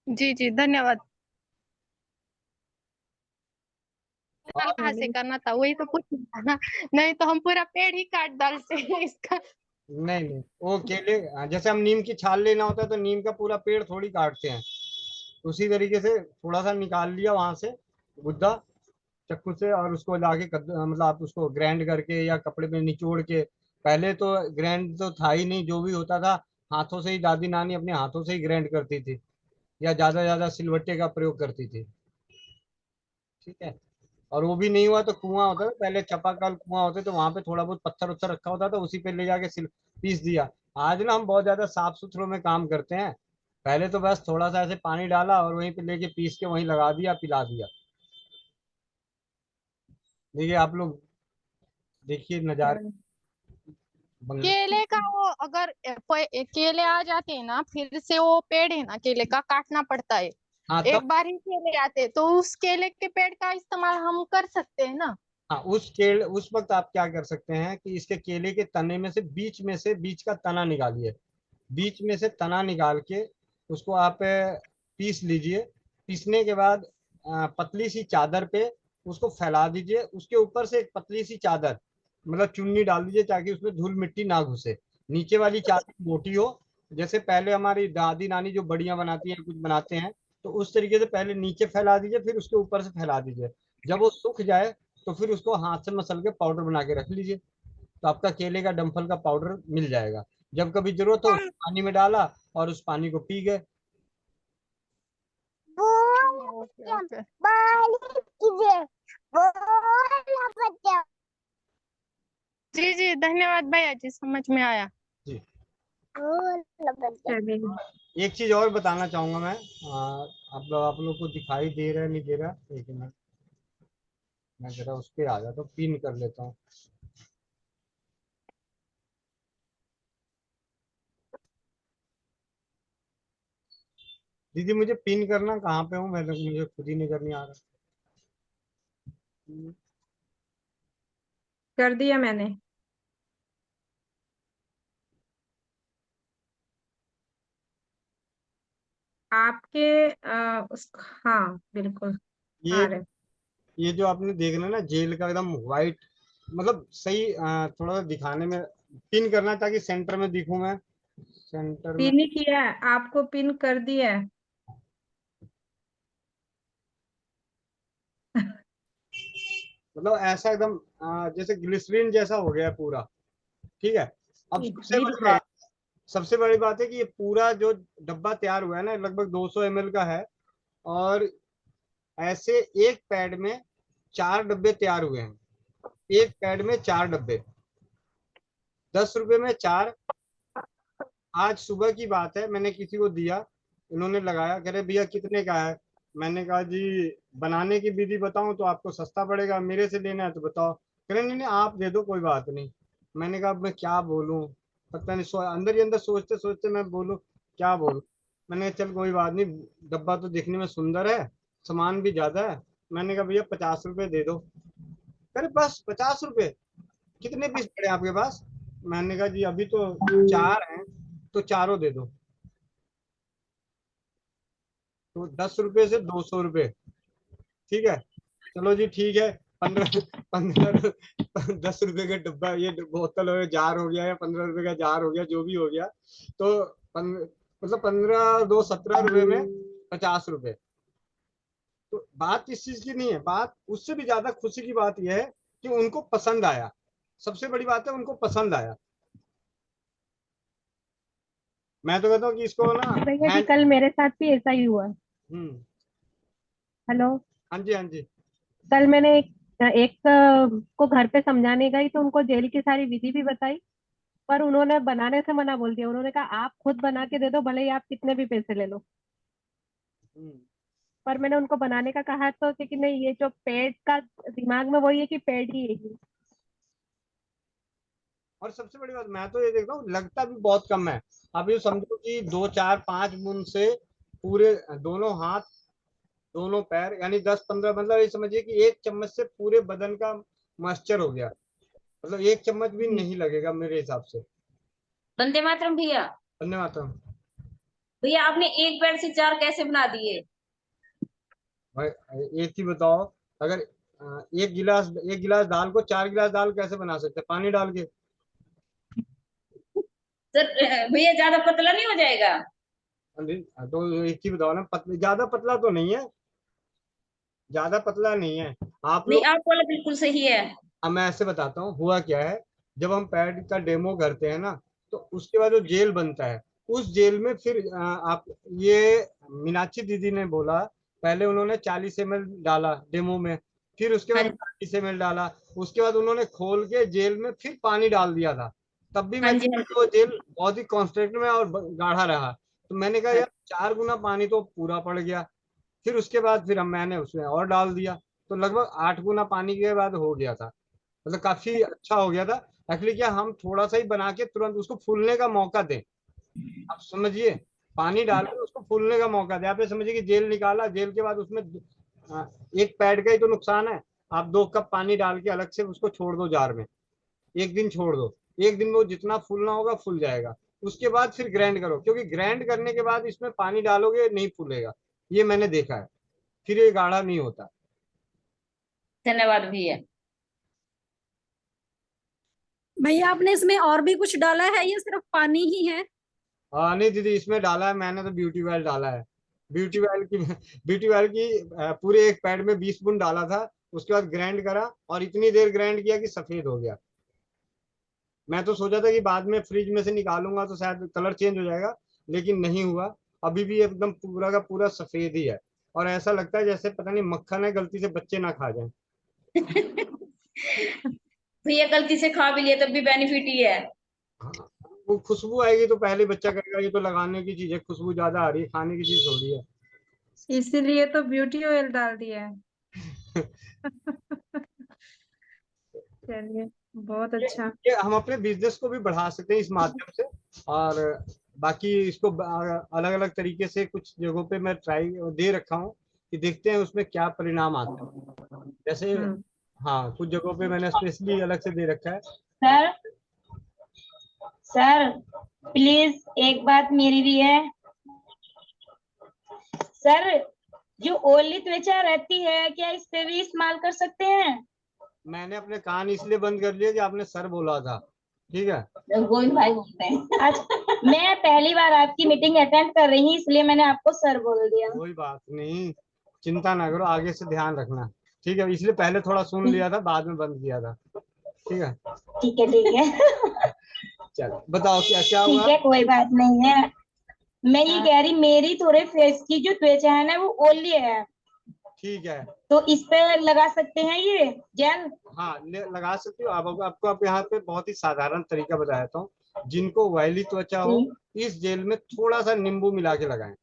S3: जी जी धन्यवाद। कहाँ से
S1: चलिए,
S3: करना था वही तो पूछना था ना, नहीं तो हम पूरा पेड़ ही काट डालते हैं इसका।
S4: नहीं नहीं, वो केले, जैसे हम नीम की छाल लेना होता है तो नीम का पूरा पेड़ थोड़ी काटते हैं, उसी तरीके से थोड़ा सा निकाल लिया वहां से गुद्दा चाकू से, और उसको लाके मतलब आप उसको ग्राइंड करके या कपड़े में निचोड़ के, पहले तो ग्राइंड तो था ही नहीं, जो भी होता था हाथों से ही, दादी नानी अपने हाथों से ही ग्राइंड करती थी, या ज्यादा ज्यादा सिलवट्टे का प्रयोग करती थी। ठीक है। और वो भी नहीं हुआ तो कुआं होता था पहले, चापाकल कुआं होते तो वहां पे थोड़ा बहुत पत्थर उत्थर रखा होता था, उसी पे ले जाके सिल पीस दिया। आज ना हम बहुत ज्यादा साफ सुथरों में काम करते हैं, पहले तो बस थोड़ा सा ऐसे पानी डाला और वहीं पे लेके पीस के वहीं लगा दिया, पिला दिया। देखिए आप लोग, देखिए नजारे बंगले।
S3: केले का वो अगर केले आ जाते हैं ना, फिर से वो पेड़ है ना केले का काटना पड़ता है।
S4: हाँ तब,
S3: एक बार ही केले आते तो उस केले के पेड़ का इस्तेमाल हम कर सकते हैं ना।
S4: हाँ उस वक्त आप क्या कर सकते हैं कि इसके केले के तने में से बीच का तना निकालिए, बीच में से तना निकाल के उसको आप पीस लीजिए। पीसने के बाद पतली सी चादर पे उसको फैला दीजिए, उसके ऊपर से एक पतली सी चादर, मतलब चुन्नी डाल दीजिए ताकि उसमें धूल मिट्टी ना घुसे। नीचे वाली चादर मोटी हो, जैसे पहले हमारी दादी नानी जो बड़ियां बनाती हैं, कुछ बनाते हैं, तो उस तरीके से पहले नीचे फैला दीजिए, फिर उसके ऊपर से फैला दीजिए। जब वो सूख जाए तो फिर उसको हाथ से मसल के पाउडर बना के रख लीजिए, तो आपका केले का डंठल का पाउडर मिल जाएगा। जब कभी जरूरत हो पानी में डाला और उस पानी को पी गए।
S3: Okay okay. जी जी धन्यवाद भैया जी, समझ में आया।
S4: जी।
S1: चलिए।
S4: एक चीज और बताना चाहूंगा मैं, आप लोग को दिखाई दे रहा है नहीं दे रहा, एक मिनट, मैं जरा उस पे आ जाता हूँ, पिन कर लेता हूँ। दीदी मुझे पिन करना कहाँ पे हूँ मैं, तो मुझे खुद ही नहीं करनी आ रहा।
S1: कर दिया मैंने आपके हाँ बिल्कुल
S4: ये
S1: आ रहे।
S4: ये जो आपने देखना ना जेल का एकदम व्हाइट, मतलब सही, थोड़ा सा दिखाने में पिन करना ताकि सेंटर में दिखूं मैं, सेंटर में।
S1: पिन ही किया है, आपको पिन कर दिया है।
S4: मतलब ऐसा एकदम जैसे ग्लिसरीन जैसा हो गया है पूरा। ठीक है। अब सबसे बड़ी बात है कि ये पूरा जो डब्बा तैयार हुआ है ना, लगभग 200 ml का है। और ऐसे एक पैड में 4 डब्बे तैयार हुए हैं। एक पैड में 4 डब्बे, 10 रुपए में 4। आज सुबह की बात है, मैंने किसी को दिया, इन्होंने लगाया, कह रहे भैया कितने का है। मैंने कहा जी बनाने की विधि बताऊं तो आपको सस्ता पड़ेगा, मेरे से लेना है तो बताओ। कह रहे नहीं नहीं आप दे दो कोई बात नहीं। मैंने कहा अब मैं क्या बोलूं, पता नहीं, अंदर ही अंदर सोचते सोचते मैं बोलूं क्या बोलूं। मैंने कहा चल कोई बात नहीं, डब्बा तो दिखने में सुंदर है, सामान भी ज्यादा है। मैंने कहा भैया 50 रुपए दे दो। अरे बस 50 रुपए, कितने पीस पड़े आपके पास। मैंने कहा जी अभी तो 4 हैं, तो चारों दे दो। तो 10 रुपए से 200 रुपए। ठीक है, चलो जी ठीक है। 15 15 10 रुपए का डब्बा, ये बोतल हो जार हो गया या 15 रुपए का जार हो गया, जो भी हो गया। तो मतलब 15 दो 17 रुपए में 50 रुपए। तो बात इस चीज की नहीं है, बात उससे भी ज्यादा खुशी की बात यह है कि उनको पसंद आया। सबसे बड़ी बात है उनको पसंद आया। मैं तो कहता हूँ कि इसको ना
S9: भैया जी कल मेरे साथ भी ऐसा ही हुआ।
S4: हम्म।
S9: हेलो।
S4: हाँ जी हाँ जी।
S9: कल मैंने एक को घर पे समझाने गई तो उनको जेल की सारी विधि भी बताई, पर उन्होंने बनाने से मना बोल दिया। उन्होंने कहा आप खुद बना के दे दो, भले ही आप कितने भी पैसे ले लो।
S4: हम्म।
S9: पर मैंने उनको बनाने का कहा तो कि नहीं, ये जो पेट का दिमाग में वही है कि पेट ही है।
S4: और सबसे बड़ी बात मैं तो ये देखता हूँ, लगता भी बहुत कम है। आप ये समझो कि 2 4 5 बूंद से पूरे दोनों हाथ, दोनों पैर, यानी 10 15, मतलब ये समझिए कि 1 चम्मच से पूरे बदन का मॉइस्चर हो गया। मतलब 1 चम्मच भी नहीं लगेगा मेरे हिसाब से।
S10: वंदे मातरम भैया।
S4: वंदे मातरम।
S10: भैया आपने एक पेड़ से 4 कैसे बना दिए?
S4: भाई एक ही बताओ, अगर 1 गिलास दाल को 4 गिलास दाल कैसे बना सकते हैं, पानी डाल के।
S10: सर भैया ज्यादा पतला नहीं हो जाएगा?
S4: तो एक ही बताओ ना, ज्यादा पतला तो नहीं है, ज्यादा पतला नहीं है। आप
S10: नहीं
S4: लोग,
S10: आप बोला बिल्कुल सही है।
S4: अब मैं ऐसे बताता हूँ हुआ क्या है। जब हम पैड का डेमो करते हैं ना, तो उसके बाद जो जेल बनता है, उस जेल में फिर आप ये मीनाक्षी दीदी ने बोला, पहले उन्होंने 40 ml डाला डेमो में, फिर उसके
S10: हाँ
S4: बाद 40 ml डाला, उसके बाद उन्होंने खोल के जेल में फिर पानी डाल दिया था। तब भी
S10: हाँ
S4: मैं
S10: जी हाँ
S4: वो जेल बहुत ही कॉन्स्टेंट में और गाढ़ा रहा। तो मैंने कहा
S10: जी।
S4: यार 4 गुना पानी तो पूरा पड़ गया। फिर उसके बाद फिर हम मैंने उसमें और डाल दिया, तो लगभग 8 गुना पानी के बाद हो गया था। मतलब काफी अच्छा हो गया था। एक्चुअली क्या, हम थोड़ा सा ही बना के तुरंत उसको फूलने का मौका दें। आप समझिए, पानी डाल के उसको फूलने का मौका दें। आप ये समझिए कि जेल निकाला, जेल के बाद उसमें एक पैड का ही तो नुकसान है। आप 2 कप पानी डाल के अलग से उसको छोड़ दो जार में, 1 दिन छोड़ दो। 1 दिन में वो जितना फूलना होगा फूल जाएगा। उसके बाद फिर ग्राइंड करो, क्योंकि ग्राइंड करने के बाद इसमें पानी डालोगे नहीं फूलेगा, ये मैंने देखा है, फिर ये गाढ़ा नहीं होता।
S10: धन्यवाद भैया।
S6: भैया आपने इसमें और भी कुछ डाला है या सिर्फ पानी ही है?
S4: हाँ नहीं दीदी, इसमें डाला है मैंने तो ब्यूटी ऑयल डाला है। ब्यूटी ऑयल की ब्यूटी ऑयल की पूरे एक पैड में 20 बूंद डाला था। उसके बाद ग्राइंड करा और इतनी देर ग्राइंड किया कि सफेद हो गया। मैं तो सोचा था कि बाद में फ्रिज में से निकालूंगा तो शायद कलर चेंज हो जाएगा, लेकिन नहीं हुआ। अभी भी एकदम पूरा का पूरा सफेद ही है। और ऐसा लगता है जैसे पता नहीं मक्खन है, गलती से बच्चे ना खा जाएं।
S10: भैया गलती से खा भी लिया तब भी बेनिफिट ही है।
S4: हाँ, वो खुशबू आएगी तो पहले बच्चा कहेगा ये तो लगाने की चीज है, खुशबू ज्यादा आ रही है, खाने की चीज थोड़ी है।
S1: इसीलिए तो ब्यूटी ऑयल डाल दिया है। चलिए, बहुत अच्छा।
S4: ये हम अपने बिजनेस को भी बढ़ा सकते हैं इस माध्यम से। और बाकी इसको अलग अलग तरीके से कुछ जगहों पे मैं ट्राई दे रखा हूँ कि देखते हैं उसमें क्या परिणाम आता है। जैसे
S1: हम्म।
S4: हाँ, कुछ जगहों पे मैंने स्पेशली अलग से दे रखा है।
S11: सर सर प्लीज एक बात मेरी भी है। सर जो ओली त्वचा रहती है क्या इस पे भी इस्तेमाल कर सकते हैं?
S4: मैंने अपने कान इसलिए बंद कर लिए कि आपने सर बोला था। ठीक है,
S11: गोविंद भाई बोलते हैं। आज मैं पहली बार आपकी मीटिंग अटेंड कर रही हूँ, इसलिए मैंने आपको सर बोल दिया।
S4: कोई बात नहीं, चिंता ना करो, आगे से ध्यान रखना। ठीक है, इसलिए पहले थोड़ा सुन लिया था, बाद में बंद किया था। ठीक है,
S11: ठीक है ठीक है।
S4: चलो बताओ क्या क्या
S11: ठीक
S4: हुआ।
S11: है, कोई बात नहीं है। मैं ये कह रही, मेरी थोड़े फेस की जो त्वचा है ना वो ओली है,
S4: ठीक है,
S11: तो इस पे लगा सकते हैं ये जेल?
S4: हाँ लगा सकते हो आप। आपको आप यहाँ पे बहुत ही साधारण तरीका बताया था। जिनको ऑयली त्वचा हो,
S11: जी
S4: इस जेल में थोड़ा सा नींबू मिला के लगाएं।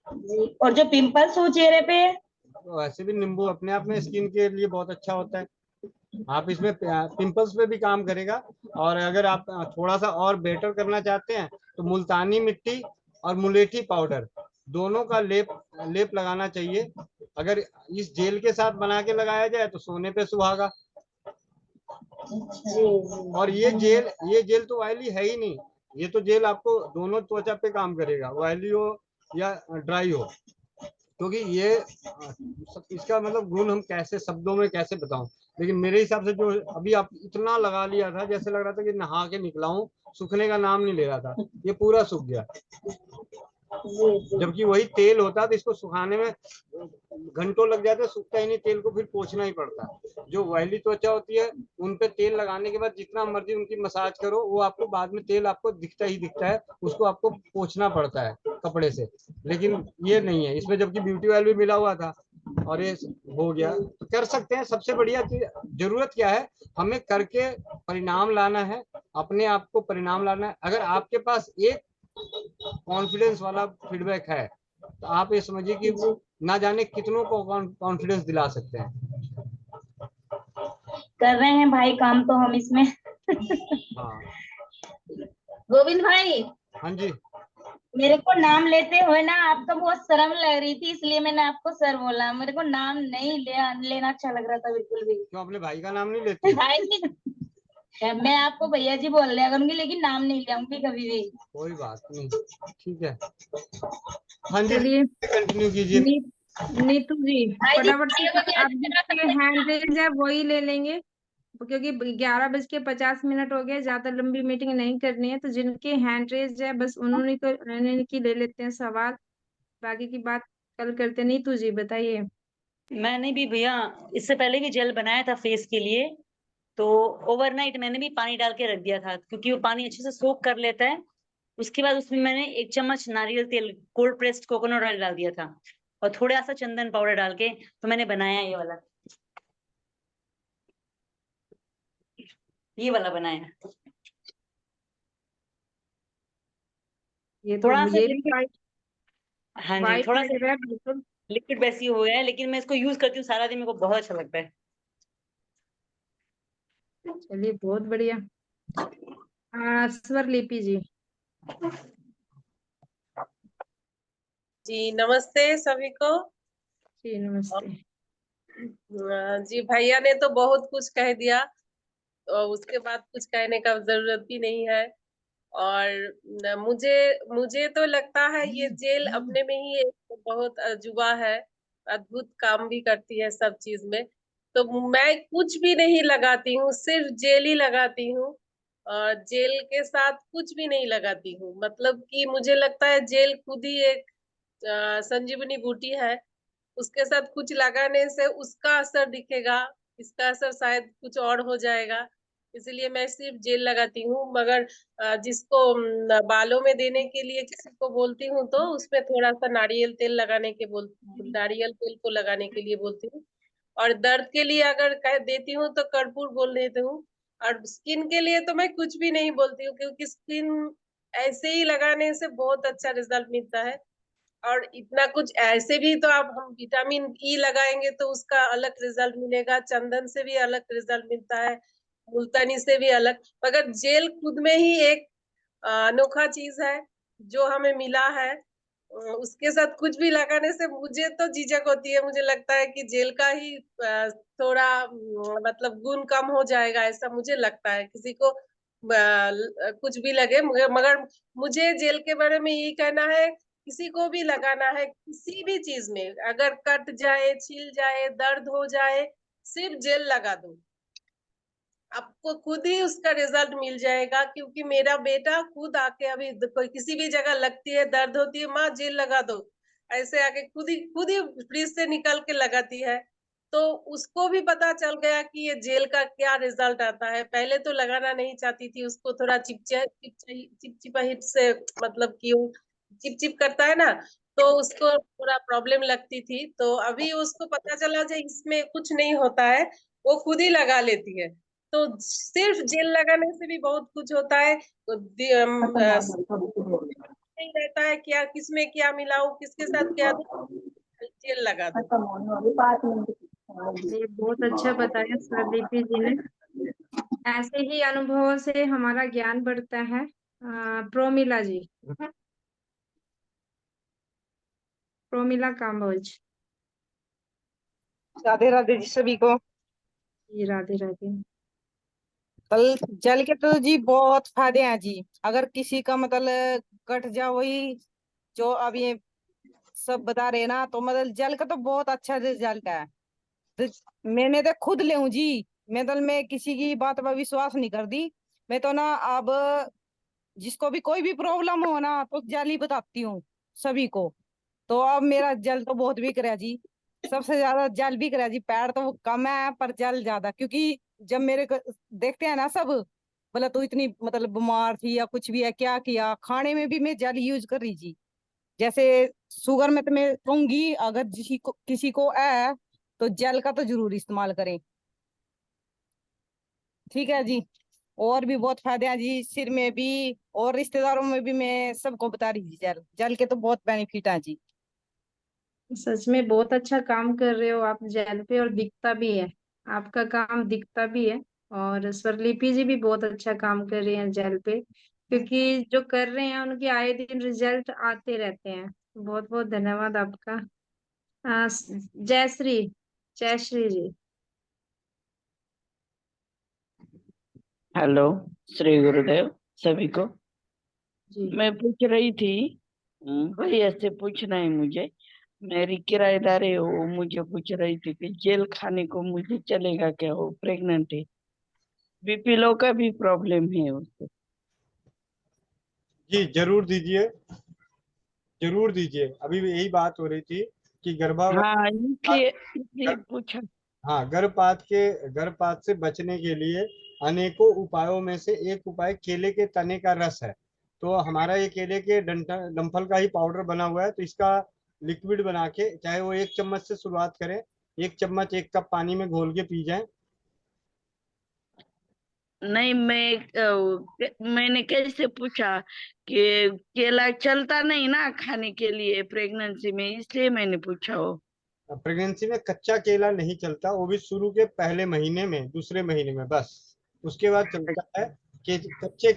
S11: जी। और जो पिंपल्स हो चेहरे पे?
S4: वैसे भी नींबू अपने आप में स्किन के लिए बहुत अच्छा होता है। आप इसमें पिंपल्स पे भी काम करेगा। और अगर आप थोड़ा सा और बेटर करना चाहते हैं तो मुल्तानी मिट्टी और मुलेठी पाउडर दोनों का लेप लेप लगाना चाहिए। अगर इस जेल के साथ बना के लगाया जाए तो सोने पे सुहागा।
S11: जी
S4: और ये जेल तो ऑयली है ही नहीं। ये तो जेल आपको दोनों त्वचा पे काम करेगा, ऑयली हो या ड्राई हो। क्योंकि ये इसका मतलब गुण हम कैसे शब्दों में कैसे बताऊं। लेकिन मेरे हिसाब से जो अभी आप इतना लगा लिया था, जैसे लग रहा था कि नहा के निकला हूं, सूखने का नाम नहीं ले रहा था। ये पूरा सूख गया। जबकि वही तेल होता तो इसको सुखाने में घंटों लग जाते, सूखता ही नहीं, तेल को फिर पोंछना ही पड़ता। जो ऑयली त्वचा होती है उन पे तेल लगाने के बाद जितना मर्जी उनकी मसाज करो, वो आपको बाद में तेल आपको दिखता ही दिखता है, उसको आपको पोंछना पड़ता है कपड़े से। लेकिन ये नहीं है इसमें, जबकि ब्यूटी ऑयल भी मिला हुआ था और ये हो गया। तो कर सकते हैं। सबसे बढ़िया चीज, जरूरत क्या है, हमें करके परिणाम लाना है, अपने आप को परिणाम लाना है। अगर आपके पास एक कॉन्फिडेंस वाला फीडबैक है तो आप ये समझिए कि ना जाने कितनों को कॉन्फिडेंस दिला सकते हैं।
S11: कर रहे हैं भाई काम तो हम इसमें।
S4: हाँ
S11: गोविंद भाई,
S4: हाँ जी,
S11: मेरे को नाम लेते हुए ना आपका बहुत शर्म लग रही थी, इसलिए मैंने आपको सर बोला। मेरे को नाम नहीं लेना अच्छा लग रहा था बिल्कुल भी।
S4: क्यों अपने भाई का नाम नहीं लेते?
S11: भाई मैं आपको भैया जी बोल लिया करूंगी, लेकिन नाम नहीं लियाऊंगी कभी भी।
S4: कोई बात नहीं, ठीक है। हाँ जी,
S1: चलिए
S4: कंटिन्यू कीजिए।
S1: नीतू जी,
S11: भाई जी,
S1: फटाफट से कुछ अब जिसके हैंड रेज है वही ले लेंगे, क्योंकि 11:50 हो गए। ज्यादा लंबी मीटिंग नहीं करनी है, तो जिनके हैंड रेज है बस उन्होंने की ले लेते हैं सवाल। बाकी की बात कल करते। नीतू जी बताइए।
S2: मैंने भी भैया इससे पहले भी जेल बनाया था फेस के लिए। तो ओवरनाइट मैंने भी पानी डाल के रख दिया था, क्योंकि वो पानी अच्छे से सोख कर लेता है। उसके बाद उसमें मैंने 1 चम्मच नारियल तेल, कोल्ड प्रेस्ड कोकोनट ऑयल डाल दिया था, और थोड़ा सा चंदन पाउडर डाल के तो मैंने बनाया ये वाला बनाया।
S1: ये तो
S2: थोड़ा सा
S1: ये भी
S2: लिक्विड, हाँ जी,
S1: वाइट
S2: थोड़ा सा
S1: लग रहा है बिल्कुल।
S2: लिक्विड वैसी हो गया है, लेकिन मैं इसको यूज करती हूँ सारा दिन, मेरे को बहुत अच्छा लगता है।
S1: चलिए बहुत बढ़िया। स्वर लिपि जी।
S12: जी नमस्ते सभी को।
S1: जी नमस्ते।
S12: जी भैया ने तो बहुत कुछ कह दिया, और उसके बाद कुछ कहने का जरूरत भी नहीं है। और मुझे मुझे तो लगता है ये जेल अपने में ही एक बहुत अजूबा है, अद्भुत काम भी करती है सब चीज में। तो मैं कुछ भी नहीं लगाती हूँ, सिर्फ जेल ही लगाती हूँ। और जेल के साथ कुछ भी नहीं लगाती हूँ, मतलब कि मुझे लगता है जेल खुद ही एक संजीवनी बूटी है। उसके साथ कुछ लगाने से उसका असर दिखेगा, इसका असर शायद कुछ और हो जाएगा। इसलिए मैं सिर्फ जेल लगाती हूँ। मगर जिसको बालों में देने के लिए किसी को बोलती हूँ तो उसमें थोड़ा सा नारियल तेल को लगाने के लिए बोलती हूँ। और दर्द के लिए अगर कह देती हूँ तो कर्पूर बोल देती हूँ। और स्किन के लिए तो मैं कुछ भी नहीं बोलती हूँ, क्योंकि स्किन ऐसे ही लगाने से बहुत अच्छा रिजल्ट मिलता है। और इतना कुछ ऐसे भी तो आप हम विटामिन ई लगाएंगे तो उसका अलग रिजल्ट मिलेगा, चंदन से भी अलग रिजल्ट मिलता है, मुल्तानी से भी अलग। मगर जेल खुद में ही एक अनोखा चीज है जो हमें मिला है। उसके साथ कुछ भी लगाने से मुझे तो झिझक होती है, मुझे लगता है कि जेल का ही थोड़ा मतलब गुण कम हो जाएगा, ऐसा मुझे लगता है। किसी को कुछ भी लगे, मगर मुझे जेल के बारे में यही कहना है, किसी को भी लगाना है किसी भी चीज में, अगर कट जाए, छिल जाए, दर्द हो जाए, सिर्फ जेल लगा दो, आपको खुद ही उसका रिजल्ट मिल जाएगा। क्योंकि मेरा बेटा खुद आके अभी किसी भी जगह लगती है, दर्द होती है, माँ जेल लगा दो, ऐसे आके खुद ही फ्रिज से निकल के लगाती है। तो उसको भी पता चल गया कि ये जेल का क्या रिजल्ट आता है। पहले तो लगाना नहीं चाहती थी, उसको थोड़ा चिपचिपाहिट से मतलब कि वो चिप करता है ना, तो उसको थोड़ा प्रॉब्लम लगती थी। तो अभी उसको पता चला जो इसमें कुछ नहीं होता है, वो खुद ही लगा लेती है। तो सिर्फ जेल लगाने से भी बहुत कुछ होता है। नहीं रहता है क्या किसमें क्या मिलाऊं, किसके साथ क्या दूं, जेल लगा दो।
S1: ये बहुत अच्छा बताया स्वरलिपि जी ने। ऐसे ही अनुभवों से हमारा ज्ञान बढ़ता है। प्रोमिला जी, प्रोमिला काम्बोज।
S13: राधे राधे जी सभी को।
S1: जी राधे राधे।
S13: कल जल के तो जी बहुत फायदे हैं जी। अगर किसी का मतलब कट जा वही जो अब ये सब बता रहे ना, तो मतलब जल का तो बहुत अच्छा रिजल्ट है। तो मैंने तो खुद ले हूँ जी। मैं किसी की बात पर विश्वास नहीं कर दी। मैं तो ना अब जिसको भी कोई भी प्रॉब्लम हो ना तो जल ही बताती हूँ सभी को। तो अब मेरा जल तो बहुत बिक रहा है जी। सबसे ज्यादा जल बिक रहा है जी। पैर तो कम है पर जल ज्यादा, क्योंकि जब देखते हैं ना सब, बोला तू इतनी मतलब बीमार थी या कुछ भी है, क्या किया खाने में भी मैं जल यूज कर रही जी। जैसे शुगर में तो मैं कहूंगी अगर किसी को है तो जल का तो जरूर इस्तेमाल करें। ठीक है जी। और भी बहुत फायदे हैं जी सिर में भी, और रिश्तेदारों में भी मैं सबको बता रही जी। जल जल के तो बहुत बेनिफिट है जी।
S1: सच में बहुत अच्छा काम कर रहे हो आप जेल पे, और दिखता भी है। आपका काम दिखता भी है। और स्वरलिपि जी भी बहुत अच्छा काम कर रही हैं जेल पे, क्योंकि जो कर रहे हैं उनके आए दिन रिजल्ट आते रहते हैं। बहुत बहुत धन्यवाद आपका। जयश्री, जयश्री जी।
S14: हेलो, श्री गुरुदेव सभी को।
S1: जी
S14: मैं पूछ रही थी, भैया से पूछना है मुझे। मेरी किराएदार है, वो मुझे पूछ रही थी कि जेल खाने को मुझे चलेगा क्या, वो प्रेग्नेंट है, बीपी लो का भी प्रॉब्लम है उसको।
S4: जी जरूर दीजिए, जरूर दीजिए। अभी भी यही बात हो रही थी कि
S14: हाँ, इसलिए पूछा।
S4: हाँ, गर्भपात से बचने के लिए अनेकों उपायों में से एक उपाय केले के तने का रस है। तो हमारा ये केले के डंठल का ही पाउडर बना हुआ है। तो इसका लिक्विड बना के, चाहे वो 1 चम्मच से शुरुआत करें, 1 चम्मच 1 कप पानी में घोल के पी जाएं।
S14: नहीं, मैंने कैसे पूछा कि केला चलता नहीं ना खाने के लिए प्रेगनेंसी में, इसलिए मैंने पूछा वो।
S4: प्रेगनेंसी में कच्चा केला नहीं चलता, वो भी शुरू के पहले महीने में, दूसरे महीने में बस। उसके बाद चलता है कि कच्चे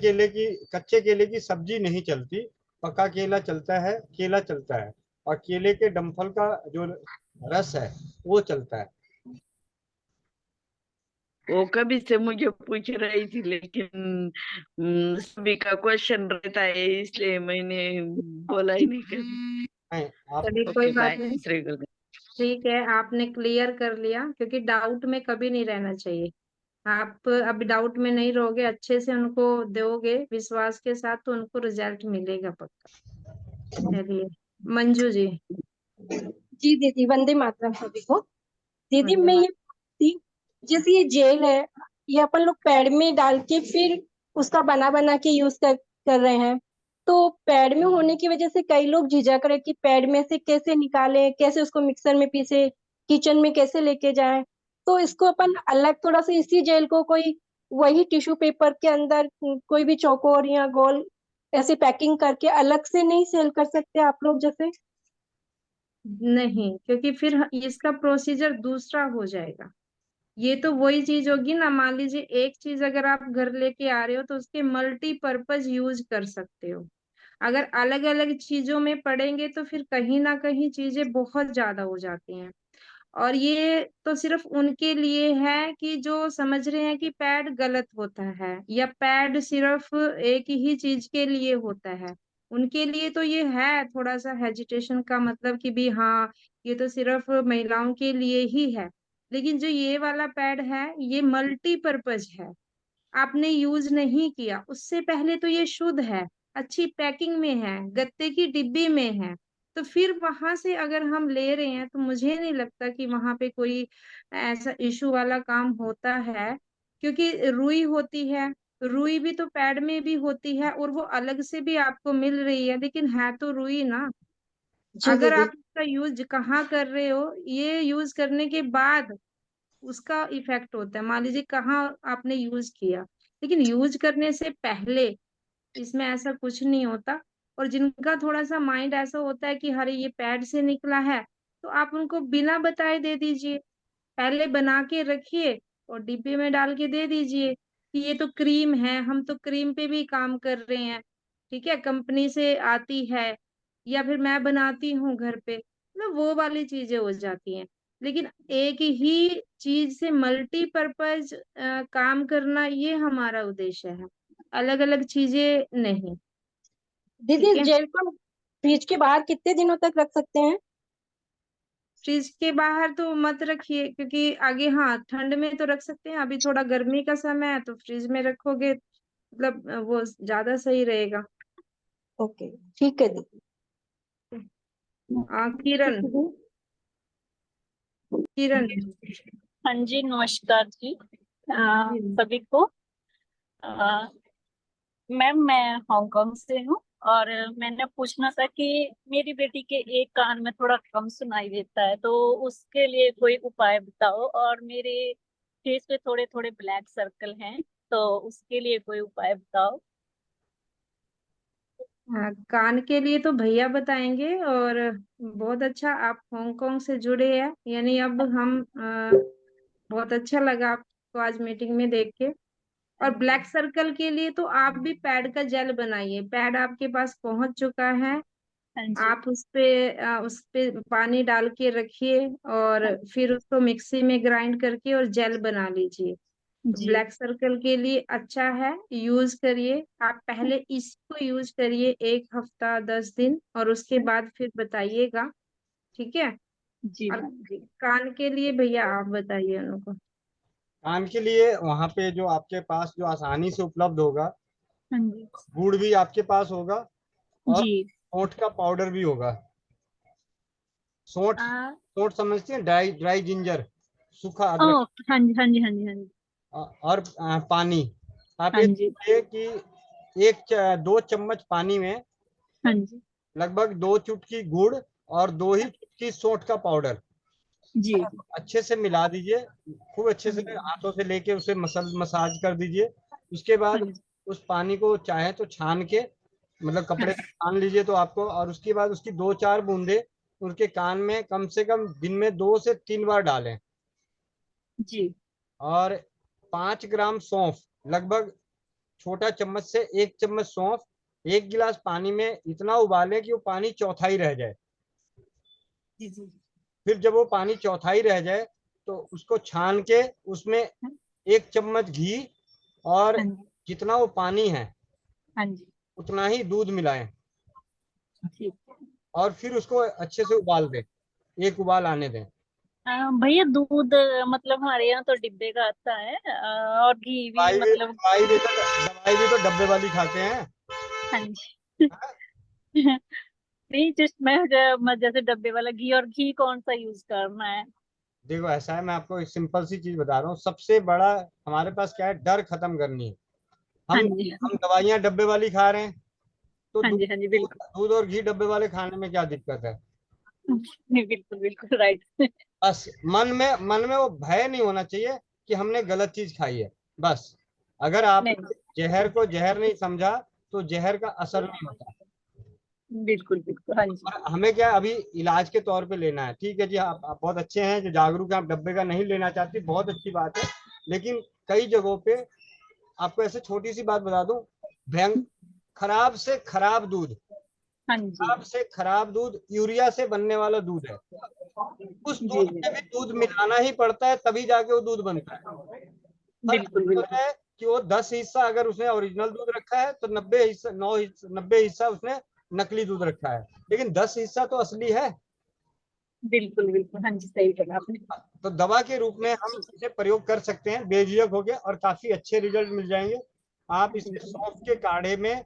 S4: केले की सब्जी नहीं चलती, पका केला चलता है, केला चलता है। और केले के डंठल का जो रस है वो चलता है।
S14: वो कभी से मुझे पूछ रही थी, लेकिन सभी का क्वेश्चन रहता है, इसलिए मैंने बोला ही नहीं कभी।
S1: चलिए कोई
S14: ओके,
S1: बात
S14: बाय,
S1: नहीं।
S14: श्री गुरुदेव।
S1: ठीक है, आपने क्लियर कर लिया, क्योंकि डाउट में कभी नहीं रहना चाहिए। आप अभी डाउट में नहीं रहोगे, अच्छे से उनको दोगे विश्वास के साथ, तो उनको रिजल्ट मिलेगा पक्का। चलिए मंजू जी।
S15: जी दीदी, वंदे मातरम सभी को। दीदी
S1: वंदे
S15: मैं ये
S1: मातरम।
S15: पूछती, जैसे ये जेल है, ये अपन लोग पैड में डाल के फिर उसका बना बना के यूज कर रहे हैं। तो पैड में होने की वजह से कई लोग झिझक रहे कि पैड में से कैसे निकालें, कैसे उसको मिक्सर में पीसे, किचन में कैसे लेके जाएं। तो इसको अपन अलग थोड़ा सा इसी जेल को कोई वही टिश्यू पेपर के अंदर कोई भी चौकोर या गोल ऐसे पैकिंग करके अलग से नहीं सेल कर सकते आप लोग जैसे?
S1: नहीं, क्योंकि फिर इसका प्रोसीजर दूसरा हो जाएगा। ये तो वही चीज होगी ना, मान लीजिए एक चीज अगर आप घर लेके आ रहे हो तो उसके मल्टीपर्पज यूज कर सकते हो। अगर अलग अलग चीजों में पड़ेंगे तो फिर कहीं ना कहीं चीजें बहुत ज्यादा हो जाती हैं। और ये तो सिर्फ उनके लिए है कि जो समझ रहे हैं कि पैड गलत होता है, या पैड सिर्फ एक ही चीज के लिए होता है। उनके लिए तो ये है थोड़ा सा हेजिटेशन का, मतलब कि भी हाँ, ये तो सिर्फ महिलाओं के लिए ही है। लेकिन जो ये वाला पैड है ये मल्टीपर्पज है। आपने यूज नहीं किया उससे पहले तो ये शुद्ध है, अच्छी पैकिंग में है, गत्ते की डिब्बी में है। तो फिर वहां से अगर हम ले रहे हैं तो मुझे नहीं लगता कि वहां पे कोई ऐसा इशू वाला काम होता है, क्योंकि रुई होती है, रुई भी तो पैड में भी होती है और वो अलग से भी आपको मिल रही है, लेकिन है तो रुई ना।
S15: जी
S1: अगर
S15: दीदी।
S1: आप इसका यूज कहाँ कर रहे हो, ये यूज करने के बाद उसका इफेक्ट होता है। मान लीजिए कहाँ आपने यूज किया, लेकिन यूज करने से पहले इसमें ऐसा कुछ नहीं होता। और जिनका थोड़ा सा माइंड ऐसा होता है कि अरे ये पैड से निकला है, तो आप उनको बिना बताए दे दीजिए, पहले बना के रखिए और डिब्बे में डाल के दे दीजिए कि ये तो क्रीम है, हम तो क्रीम पे भी काम कर रहे हैं, ठीक है, कंपनी से आती है, या फिर मैं बनाती हूँ घर पे, मतलब वो वाली चीजें हो जाती हैं। लेकिन एक ही चीज से मल्टीपर्पज काम करना, ये हमारा उद्देश्य है, अलग अलग चीजें नहीं।
S15: दीदी
S1: ठीक
S15: इस
S1: है,
S15: जेल को फ्रिज के बाहर कितने दिनों तक रख सकते हैं?
S1: फ्रिज के बाहर तो मत रखिए, क्योंकि आगे हाँ ठंड में तो रख सकते हैं, अभी थोड़ा गर्मी का समय है तो फ्रिज में रखोगे मतलब वो ज्यादा सही रहेगा।
S15: ओके ठीक है दीदी।
S1: किरण, किरण।
S16: हाँ जी, नमस्कार जी सभी को। मैम मैं हांगकांग से हूँ और मैंने पूछना था कि मेरी बेटी के एक कान में थोड़ा कम सुनाई देता है, तो उसके लिए कोई उपाय बताओ। और मेरे फेस पे थोड़े थोड़े ब्लैक सर्कल हैं, तो उसके लिए कोई उपाय बताओ।
S1: हाँ, कान के लिए तो भैया बताएंगे। और बहुत अच्छा आप हांगकांग से जुड़े हैं, यानी अब हम बहुत अच्छा लगा आपको आज मीटिंग में देख के। और ब्लैक सर्कल के लिए तो आप भी पैड का जेल बनाइए, पैड आपके पास पहुंच चुका है,
S16: हाँ जी।
S1: आप उस पे पानी डाल के रखिए और फिर उसको मिक्सी में ग्राइंड करके और जेल बना लीजिए।
S16: जी
S1: ब्लैक सर्कल के लिए अच्छा है, यूज करिए। आप पहले इसको यूज करिए 1 हफ्ता 10 दिन, और उसके बाद फिर बताइएगा, ठीक है।
S16: जी
S1: और
S16: मैम जी।
S1: कान के लिए भैया आप बताइए उनको।
S4: कान के लिए वहां पे जो आपके पास जो आसानी से उपलब्ध होगा,
S16: हाँ जी।
S4: गुड़ भी आपके पास होगा और
S16: जी।
S4: सोंठ का पाउडर भी होगा। सोंठ, सोंठ समझते हैं, ड्राई ड्राई जिंजर, सूखा
S16: ओ
S4: अदरक।
S16: हाँ जी हाँ जी हाँ जी हाँ जी।
S4: और पानी। आप
S16: हाँ
S4: ये
S16: जी।
S4: देखिए कि 2 चम्मच पानी में
S16: हाँ जी।
S4: लगभग 2 चुटकी गुड़ और 2 ही चुटकी सोंठ का पाउडर
S16: जी।
S4: अच्छे से मिला दीजिए। खूब अच्छे से हाथों से लेके उसे मसाज कर दीजिए। उसके बाद उस पानी को चाहे तो छान के, मतलब कपड़े से छान लीजिए तो आपको, और उसके बाद उसकी 2-4 बूंदे उनके कान में कम से कम दिन में 2 से 3 बार डालें।
S16: जी।
S4: और 5 ग्राम सौंफ, लगभग छोटा चम्मच से 1 चम्मच सौंफ 1 गिलास पानी में इतना उबालें कि वो पानी चौथाई रह जाए।
S16: जी जी।
S4: फिर जब वो पानी चौथाई रह जाए तो उसको छान के उसमें 1 चम्मच घी और जितना वो पानी है
S16: हाँ जी।
S4: उतना ही दूध मिलाएं
S16: ठीक।
S4: और फिर उसको अच्छे से उबाल दें, 1 उबाल आने दें।
S16: भैया दूध मतलब हमारे यहाँ तो डिब्बे का आता है, और घी भी मतलब।
S4: दवाई भी तो डब्बे वाली खाते हैं।
S16: हाँ जी। नहीं जस्ट मैं जैसे डब्बे वाला घी, और घी कौन सा यूज करना है?
S4: देखो ऐसा है, मैं आपको एक सिंपल सी चीज बता रहा हूँ। सबसे बड़ा हमारे पास क्या है, डर खत्म करनी है।
S16: हाँ
S4: हम
S16: जी।
S4: हम दवाइयाँ डब्बे वाली खा रहे हैं, तो
S16: हाँ जी हाँ जी बिल्कुल।
S4: दूध और घी डब्बे वाले खाने में क्या दिक्कत है।
S16: नहीं बिल्कुल बिल्कुल राइट।
S4: बस मन में वो भय नहीं होना चाहिए कि हमने गलत चीज खाई है। बस अगर आप
S16: नहीं
S4: जहर को जहर नहीं समझा तो जहर का असर नहीं होता।
S16: बिल्कुल बिल्कुल हाँ जी।
S4: और हमें क्या अभी इलाज के तौर पे लेना है, ठीक है जी। आप बहुत अच्छे हैं जो जागरूक हैं, आप डब्बे का नहीं लेना चाहती, बहुत अच्छी बात है। लेकिन कई जगहों पे आपको ऐसे छोटी सी बात बता दूं, खराब से खराब दूध,
S16: हाँ जी।
S4: खराब से खराब दूध यूरिया से बनने वाला दूध है। उस
S16: जी
S4: दूध में भी दूध मिलाना ही पड़ता है, तभी जाके वो दूध बनता है।
S16: बिल्कुल बिल्कुल।
S4: है कि वो 10 हिस्सा अगर उसने ओरिजिनल दूध रखा है तो 90 हिस्सा 90 हिस्सा उसने नकली दूध रखा है, लेकिन 10 हिस्सा तो असली है।
S16: बिल्कुल बिल्कुल हाँ जी सही कहा आपने।
S4: तो दवा के रूप में हम इसे प्रयोग कर सकते हैं बेझिझक होके, और काफी अच्छे रिजल्ट मिल जाएंगे। आप इसे सौंफ के काढ़े में,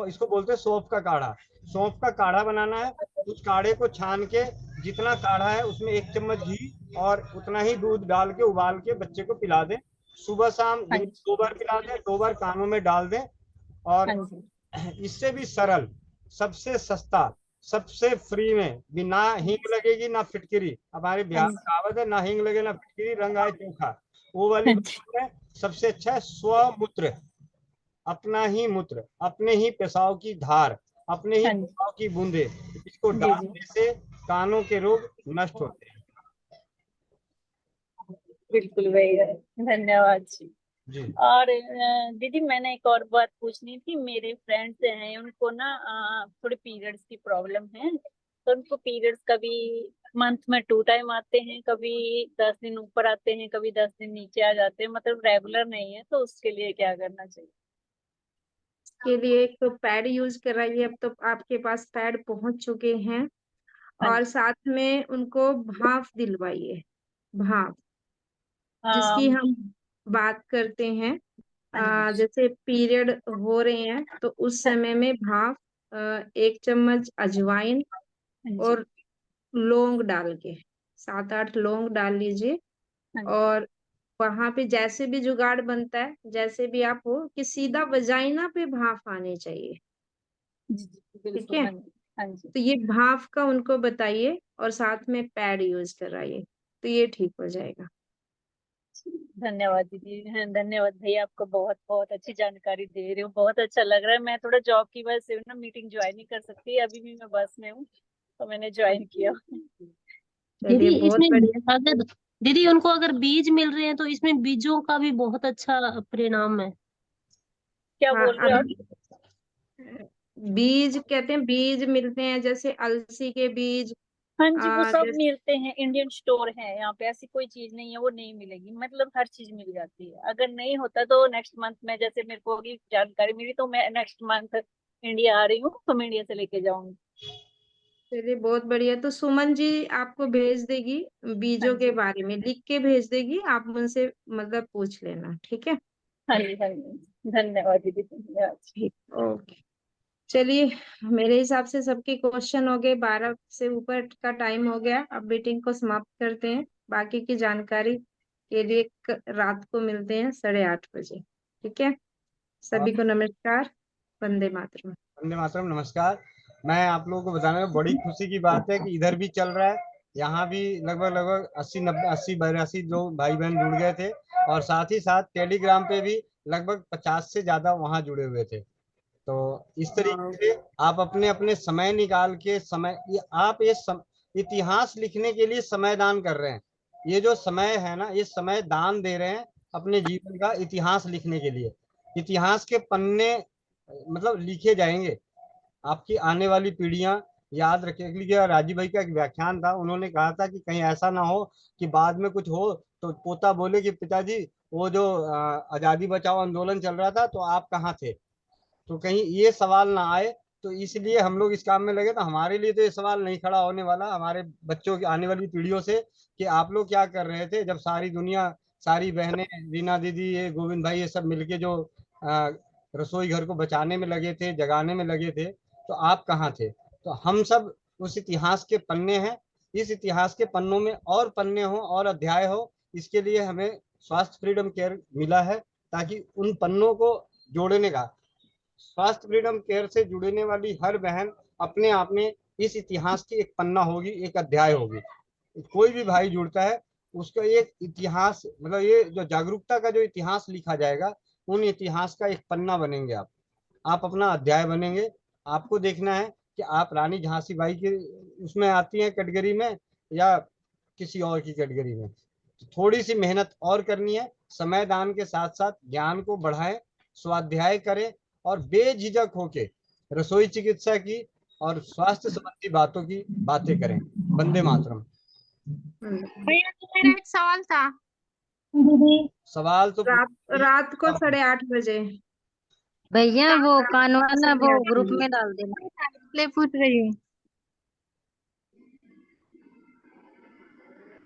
S4: इसको बोलते हैं सौंफ का काढ़ा, सौंफ का काढ़ा बनाना है। उस काढ़े को छान के जितना काढ़ा है उसमें 1 चम्मच घी और उतना ही दूध डाल के उबाल के बच्चे को पिला दें। सुबह शाम दिन 2 बार पिला दें, 2 बार कानों में डाल दें। और इससे भी सरल, सबसे सस्ता, सबसे फ्री में, बिना हींग लगेगी ना फिटकिरी, हमारे बिहार में कहावत है ना हींग लगे ना फिटकिरी, रंग आए चोखा, वो वाली है। सबसे अच्छा है स्वमूत्र, अपना ही मूत्र, अपने ही पेशाब की धार, अपने ही पेशाब की बूंदे, इसको डालने से कानों के रोग नष्ट होते हैं।
S16: बिल्कुल भैया, धन्यवाद जी।
S4: जी।
S16: और दीदी मैंने एक और बात पूछनी थी। मेरे फ्रेंड्स हैं, उनको ना थोड़े पीरियड्स की प्रॉब्लम है, तो उनको पीरियड्स कभी मंथ में 2 टाइम आते हैं, कभी 10 दिन ऊपर आते हैं, कभी 10 दिन नीचे आ जाते हैं, मतलब रेगुलर नहीं है, तो उसके लिए क्या करना चाहिए?
S1: के लिए एक पैड यूज कराइए। अब तो आपके पास पैड पहुंच चुके हैं। और साथ में उनको भाप दिलवाइए, भाप जिसकी हम बात करते हैं। जैसे पीरियड हो रहे हैं तो उस समय में भाप 1 चम्मच अजवाइन और लौंग डाल के 7-8 लौंग डाल लीजिए। और वहां पे जैसे भी जुगाड़ बनता है, जैसे भी आप हो, कि सीधा वजाइना पे भाप आनी चाहिए। ठीक है, तो ये भाप का उनको बताइए और साथ में पैड यूज कराइए, तो ये ठीक हो जाएगा।
S16: धन्यवाद दीदी, धन्यवाद भैया, आपको बहुत बहुत अच्छी जानकारी दे रही हूँ, बहुत अच्छा लग रहा है। मैं थोड़ा जॉब की वजह से ना मीटिंग ज्वाइन नहीं कर सकती, अभी भी मैं बस में हूँ, तो मैंने ज्वाइन किया।
S3: दीदी
S1: बहुत
S3: इसमें
S1: बढ़िया।
S3: अगर दीदी उनको अगर बीज मिल रहे हैं तो इसमें बीजों का भी बहुत अच्छा परिणाम है।
S16: क्या
S1: हाँ,
S16: बोल रहे हो आप?
S1: बीज कहते हैं, बीज मिलते हैं जैसे अलसी के बीज।
S16: हाँ जी, वो सब
S1: जैसे
S16: मिलते हैं, इंडियन स्टोर है यहाँ पे, ऐसी कोई चीज नहीं है वो नहीं मिलेगी, मतलब हर चीज मिल जाती है। अगर नहीं होता तो नेक्स्ट मंथ में, जैसे मेरे को अभी जानकारी मिली तो मैं नेक्स्ट मंथ इंडिया आ रही हूँ, तो मैं इंडिया से लेके जाऊंगी।
S1: चलिए बहुत बढ़िया। तो सुमन जी आपको भेज देगी, बीजों के बारे में लिख के भेज देगी, आप उनसे मतलब पूछ लेना। ठीक है।
S16: हाँ जी, हाँ जी, धन्यवाद दीदी, धन्यवाद।
S1: ठीक, ओके। चलिए, मेरे हिसाब से सबके क्वेश्चन हो गए, 12 से ऊपर का टाइम हो गया। अब मीटिंग को समाप्त करते हैं। बाकी की जानकारी के लिए रात को मिलते हैं 8:30 बजे। ठीक है, सभी को नमस्कार, वंदे मातरम।
S4: वंदे मातरम, नमस्कार। मैं आप लोगों को बताने में बड़ी खुशी की बात है कि इधर भी चल रहा है, यहाँ भी लगभग 80-82 लोग भाई बहन जुड़ गए थे, और साथ ही साथ टेलीग्राम पे भी लगभग 50 से ज्यादा वहाँ जुड़े हुए थे। तो इस तरीके से आप अपने अपने समय निकाल के इतिहास लिखने के लिए समय दान कर रहे हैं। ये जो समय है ना, ये समय दान दे रहे हैं अपने जीवन का इतिहास लिखने के लिए। इतिहास के पन्ने मतलब लिखे जाएंगे, आपकी आने वाली पीढ़ियां याद रखेंगी। राजीव भाई का एक व्याख्यान था, उन्होंने कहा था कि कहीं ऐसा ना हो कि बाद में कुछ हो तो पोता बोले कि पिताजी वो जो आजादी बचाओ आंदोलन चल रहा था तो आप कहाँ थे, तो कहीं ये सवाल ना आए। तो इसलिए हम लोग इस काम में लगे। तो हमारे लिए तो ये सवाल नहीं खड़ा होने वाला हमारे बच्चों की आने वाली पीढ़ियों से कि आप लोग क्या कर रहे थे जब सारी दुनिया, सारी बहनें, रीना दीदी, ये गोविंद भाई, ये सब मिलके जो रसोई घर को बचाने में लगे थे, जगाने में लगे थे, तो आप कहाँ थे। तो हम सब उस इतिहास के पन्ने हैं। इस इतिहास के पन्नों में और पन्ने हो और अध्याय हो, इसके लिए हमें स्वास्थ्य फ्रीडम केयर मिला है, ताकि उन पन्नों को जोड़ने का, स्वास्थ्य फ्रीडम केयर से जुड़ने वाली हर बहन अपने आप में इस इतिहास की एक पन्ना होगी, एक अध्याय होगी। कोई भी भाई जुड़ता है उसका एक इतिहास, मतलब ये जो जागरूकता का जो इतिहास लिखा जाएगा, उन इतिहास का एक पन्ना बनेंगे आप अपना अध्याय बनेंगे। आपको देखना है कि आप रानी झांसी बाई के उसमें आती हैं कैटेगरी में या किसी और की कैटेगरी में। तो थोड़ी सी मेहनत और करनी है, समय दान के साथ साथ ज्ञान को बढ़ाएं, स्वाध्याय करें और बेझिझक होके रसोई चिकित्सा की और स्वास्थ्य संबंधी बातों की बातें करें। वंदे मातरम।
S3: भैया तो मेरा एक सवाल था।
S4: सवाल तो
S1: रात को 8:30 बजे।
S17: भैया वो कानून ना वो ग्रुप
S1: चाहिए।
S17: में डाल देना।
S3: इसलिए पूछ रही हूँ।